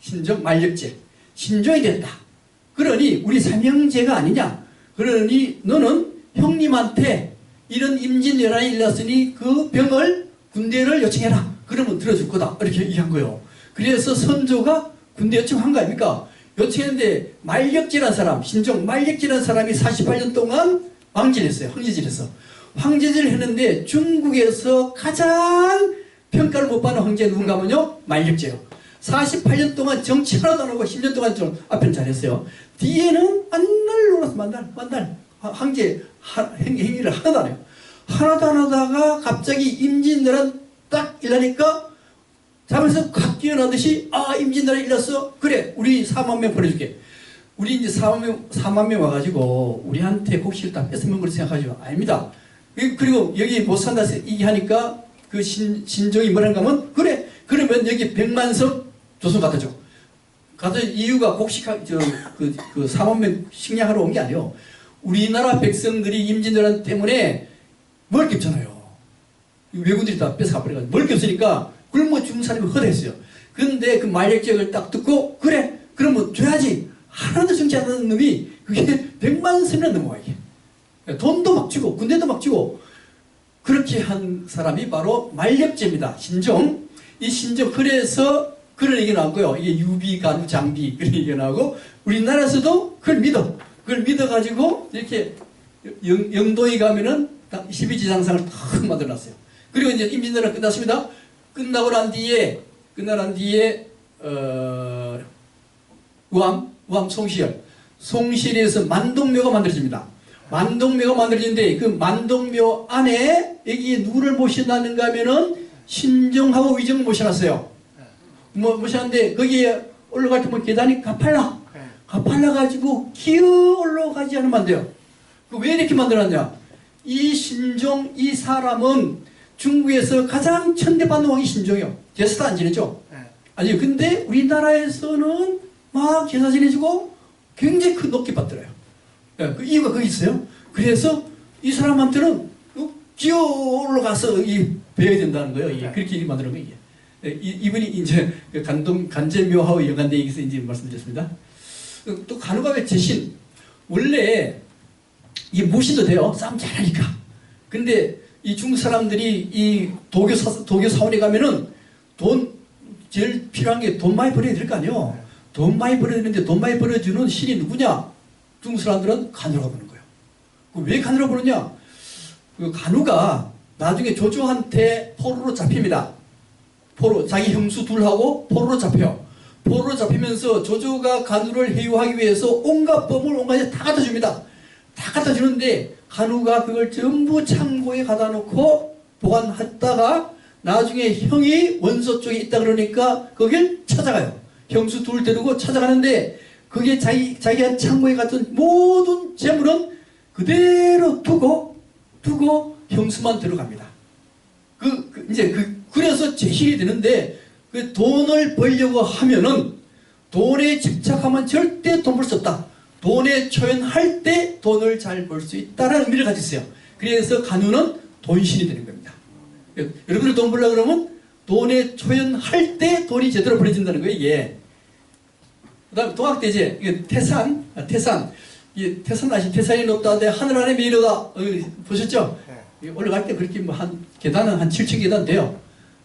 신종, 만력제. 신종이 됐다. 그러니 우리 삼형제가 아니냐? 그러니 너는 형님한테 이런 임진왜란이 일어났으니 그 병을 군대를 요청해라. 그러면 들어줄 거다. 이렇게 얘기한 거예요. 그래서 선조가 군대 요청한 거 아닙니까? 요청했는데 만력제라는 사람, 신종 만력제라는 사람이 48년 동안 왕제했어요. 황제제를 했어. 황제제를 했는데 중국에서 가장 평가를 못 받는 황제 누군가 하면요, 만력제요. 48년 동안 정치 하나도 안 하고 10년 동안 좀 앞에는 잘했어요. 뒤에는 만날 놀아서 만날 황제 행위를 하나도 안 해요. 하나도 안 하다가 갑자기 임진왜란 딱 일어나니까 잠에서 확 깨어나듯이 임진왜란 일어났어. 그래, 우리 4만 명 보내줄게. 우리 이제 4만 명 와가지고 우리한테 곡식을 다 뺏어먹은 걸 생각하죠. 아닙니다. 그리고 여기 못 산다 얘기하니까 그 신종이 뭐라는가 하면, 그래, 그러면 여기 100만석 조선 갖다 줘. 갖다 이유가 곡식, 4만 명 식량하러 온 게 아니에요. 우리나라 백성들이 임진왜란 때문에 먹을 게 없잖아요. 외국인들이 다 뺏어가 버려가지고 먹을 게 없으니까 굶어 죽는 사람이 허대했어요. 근데 그 만력제를 딱 듣고, 그래, 그러면 줘야지. 하나도 정치 안 하는 놈이 그게 100만 선이나 넘어와, 이게. 돈도 막 주고, 군대도 막 주고, 그렇게 한 사람이 바로 만력제입니다. 신종. 이 신종, 그래서 그런 얘기 나왔고요. 이게 유비, 간우, 장비, 그런 얘기가 나오고, 우리나라에서도 그걸 믿어. 그걸 믿어가지고, 이렇게 영도에 가면은 12지장상을 탁 만들어놨어요. 그리고 이제 임진왜란 끝났습니다. 끝나고 난 뒤에, 우암 송시에서 만동묘가 만들어집니다. 만동묘가 만들어지는데 그 만동묘 안에 여기에 누구를 모셔놨는가 하면은 신종하고 위정을 모셔놨어요. 모셔놨는데 거기에 올라갈 때 뭐 계단이 가팔라가지고 기어 올라가지 않으면 안 돼요. 왜 이렇게 만들었냐? 이 신종, 이 사람은 중국에서 가장 천대받는 왕이 신종이요. 제사도 안 지내죠? 아니, 근데 우리나라에서는 막 제사 지내주고 굉장히 높게 받더라요. 그 이유가 거기 있어요. 그래서 이 사람한테는 기어 올라가서 배워야 된다는 거예요. 그렇게 만드는 거예요. 이분이 이제 간제묘하고 연관되어 있어서 이제 말씀드렸습니다. 또 간우가 왜 제신? 원래 이게 무신도 돼요. 싸움 잘하니까. 근데 이 중국 사람들이 이 도교 사원에 가면은 제일 필요한 게 돈 많이 벌어야 될 거 아니에요. 돈 많이 벌어야 되는데 돈 많이 벌어주는 신이 누구냐? 중국 사람들은 간우라고 부르는 거예요. 왜 간우라고 부르냐? 그 간우가 나중에 조조한테 포로로 잡힙니다. 자기 형수 둘하고 포로로 잡혀요. 포로로 잡히면서 조조가 간우를 해유하기 위해서 온갖 법을 온갖 다 갖다 줍니다. 다 갖다 주는데 간우가 그걸 전부 창고에 갖다 놓고 보관했다가 나중에 형이 원소 쪽에 있다 그러니까 거길 찾아가요. 형수 둘 데리고 찾아가는데 그게 자기가 창고에 갔던 모든 재물은 그대로 두고 형수만 들어갑니다. 그래서 제실이 되는데 그 돈을 벌려고 하면은 돈에 집착하면 절대 돈 벌 수 없다. 돈에 초연할 때 돈을 잘 벌 수 있다라는 의미를 가지고 있어요. 그래서 간우는 돈신이 되는 겁니다. 여러분들 돈 벌려고 그러면 돈에 초연할 때 돈이 제대로 벌어진다는 거예요, 이게. 그 다음에 동학대제, 이게 태산. 이 태산 아시 태산이 높다는데 하늘 안에 미로다. 보셨죠? 네. 올라갈 때 그렇게 뭐 계단은 한 7층 계단 돼요.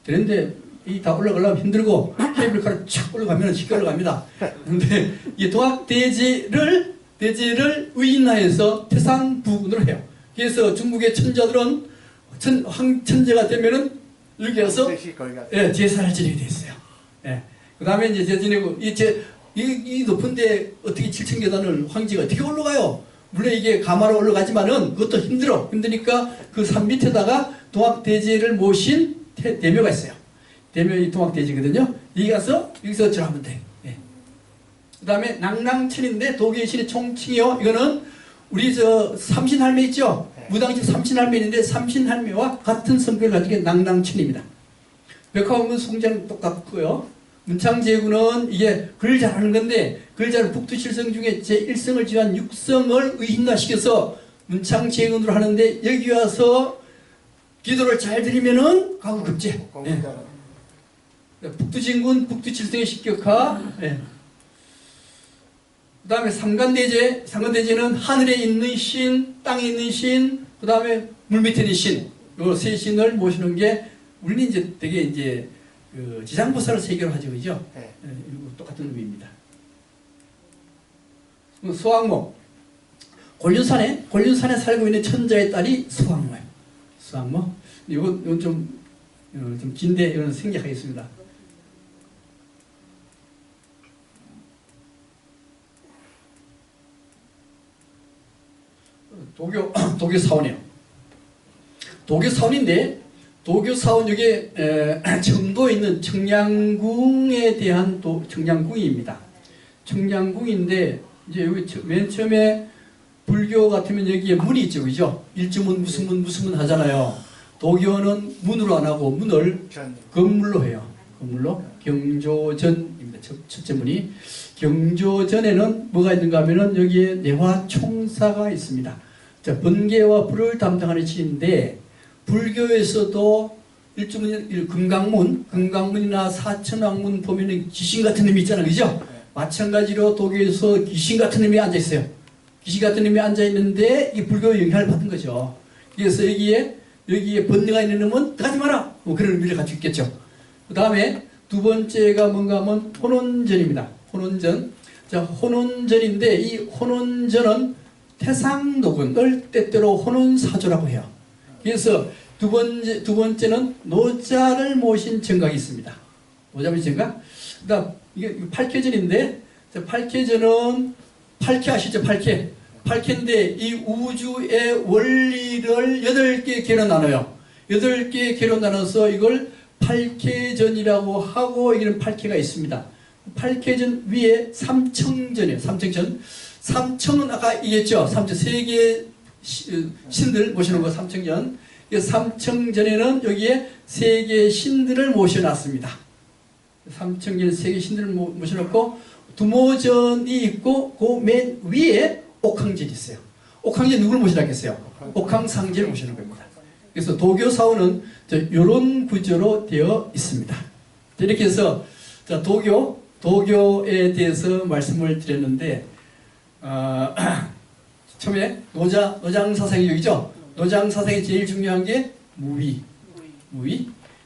그런데 이 다 올라가려면 힘들고 케이블카를 촥 올라가면 쉽게 올라갑니다. 그런데 이 동학대제를 의인화해서 태산부군으로 해요. 그래서 중국의 천자들은 황천제가 되면은 여기 와서 뜻이 거기 가서. 예, 제사를 지내게 돼 있어요. 예. 그 다음에 이제 제 지내고 이 높은데 어떻게 7층 계단을 황제가 어떻게 올라가요? 물론 이게 가마로 올라가지만은 그것도 힘드니까 그 산 밑에다가 동학대제를 모신 대묘가 있어요. 대묘이 동학대제거든요. 여기 가서 여기서 절하면 돼. 예. 그 다음에 낭랑천인데 도교의 신의 총칭이요. 이거는 우리 저 삼신할매 있죠? 네. 무당집 삼신할매인데 삼신할매와 같은 성격을 가진 게 낭랑천입니다. 백화문군 송자는 똑같고요. 문창제군은 이게 글 잘하는 건데 글 잘하는 북두칠성 중에 제1성을 지한 6성을 의인화시켜서 문창제군으로 하는데 여기 와서 기도를 잘 드리면은 가구급제. 예. 북두진군 북두칠성의 식격화. 예. 그 다음에 상간대제는 하늘에 있는 신, 땅에 있는 신, 그 다음에 물 밑에 있는 신, 요 세 신을 모시는 게 우리는 이제 되게 이제 그 지상보살을 세계로 하죠, 그죠? 네. 예, 이거 똑같은 의미입니다. 수학모, 곤륜산에 살고 있는 천자의 딸이 수학모예요. 수학모. 이건 좀 긴데 이건 생략하겠습니다. 도교사원이에요. 도교사원인데 도교사원 여기 청도에 있는 청량궁에 대한 청량궁입니다. 청량궁인데 이제 여기 맨 처음에 불교 같으면 여기에 문이 있죠, 그죠? 일주문 무슨 문 하잖아요. 도교는 문으로 안 하고 문을 건물로 해요. 건물로 경조전입니다. 첫째 문이 경조전에는 뭐가 있는가 하면은 여기에 내화총사가 있습니다. 자, 번개와 불을 담당하는 신인데 불교에서도 일주문 금강문이나 사천왕문 보면은 귀신 같은 놈이 있잖아요, 그죠? 마찬가지로 도교에서 귀신 같은 놈이 앉아 있어요. 귀신 같은 놈이 앉아 있는데 이 불교의 영향을 받은 거죠. 그래서 여기에 번뇌가 있는 놈은 가지 마라. 뭐 그런 의미를 가지고 있겠죠. 그 다음에 두 번째가 뭔가 하면 혼원전입니다. 혼원전. 자, 혼원전인데 이 혼원전은 태상노군을 때때로 혼원사조라고 해요. 그래서 두 번째는 노자를 모신 정각이 있습니다. 노자 모신 정각. 그 다음 이게 팔캐전인데 팔캐전은 팔캐 아시죠? 팔캐인데 이 우주의 원리를 8개 개로 나눠요. 8개 개로 나눠서 이걸 팔캐전이라고 하고 여기는 팔캐가 있습니다. 팔캐전 위에 삼청전이에요. 삼청은 아까 얘기했죠. 세 개의 신들 모시는 거 삼청전. 이 삼청전에는 여기에 3개의 신들을 모셔놨습니다. 삼청전 3개의 신들을 모셔놓고 두모전이 있고 그 맨 위에 옥황전이 있어요. 옥황전 누구를 모시라겠어요? 옥황상제를 모시는 겁니다. 그래서 도교사원은 이런 구조로 되어 있습니다. 이렇게 해서 도교에 대해서 말씀을 드렸는데 처음에 노장사상이 여기죠. 노장사상이 제일 중요한 게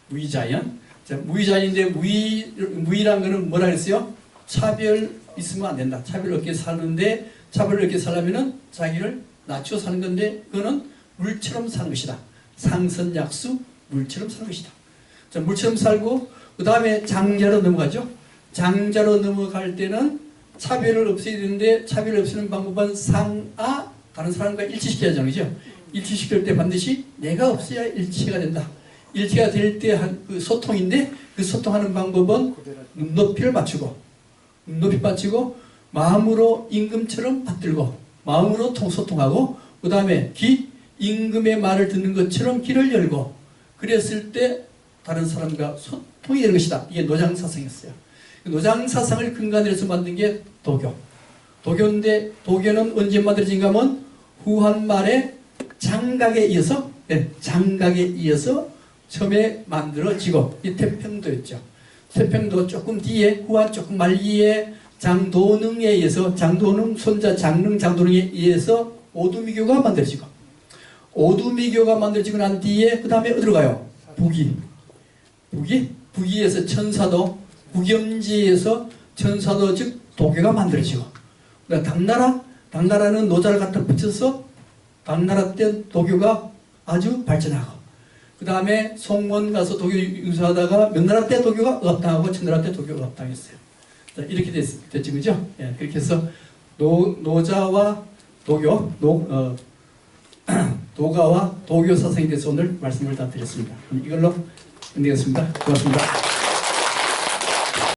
무위자연. 무위자연인데 무위란 거는 뭐라 그랬어요? 차별 있으면 안 된다. 차별 없게 사는데 차별을 없게 살려면은 자기를 낮춰 사는 건데 그거는 물처럼 사는 것이다. 상선약수 물처럼 사는 것이다. 자, 물처럼 살고 그 다음에 장자로 넘어가죠. 장자로 넘어갈 때는 차별을 없애야 되는데 차별을 없애는 방법은 상하 다른 사람과 일치시켜야 하잖아요. 그죠? 일치시킬 때 반드시 내가 없어야 일치가 된다. 일치가 될 때 그 소통인데 그 소통하는 방법은 눈높이를 맞추고 마음으로 임금처럼 받들고 마음으로 소통하고 그 다음에 임금의 말을 듣는 것처럼 귀를 열고 그랬을 때 다른 사람과 소통이 되는 것이다. 이게 노장사상이었어요. 노장사상을 근간으로 해서 만든 게 도교인데 도교는 언제 만들어진가 하면 후한말에 장각에 이어서 처음에 만들어지고 이 태평도였죠. 태평도 조금 뒤에 후한 조금 말기에 장도능에 의해서 장도능 손자 장도능에 의해서 오두미교가 만들어지고 오두미교가 만들어지고 난 뒤에 그 다음에 어디로 가요? 북위에서 천사도 북염지에서 천사도 즉 도교가 만들어지고 그다음 당나라는 노자를 갖다 붙여서 당나라 때 도교가 아주 발전하고 그 다음에 송원 가서 도교 유수하다가 명나라 때 도교가 억압당하고 청나라 때 도교가 억압당했어요. 자, 이렇게 됐지 그죠? 예, 그렇게 해서 노자와 도교 도가와 도교 사상에 대해서 오늘 말씀을 다 드렸습니다. 이걸로 끝내겠습니다. 고맙습니다.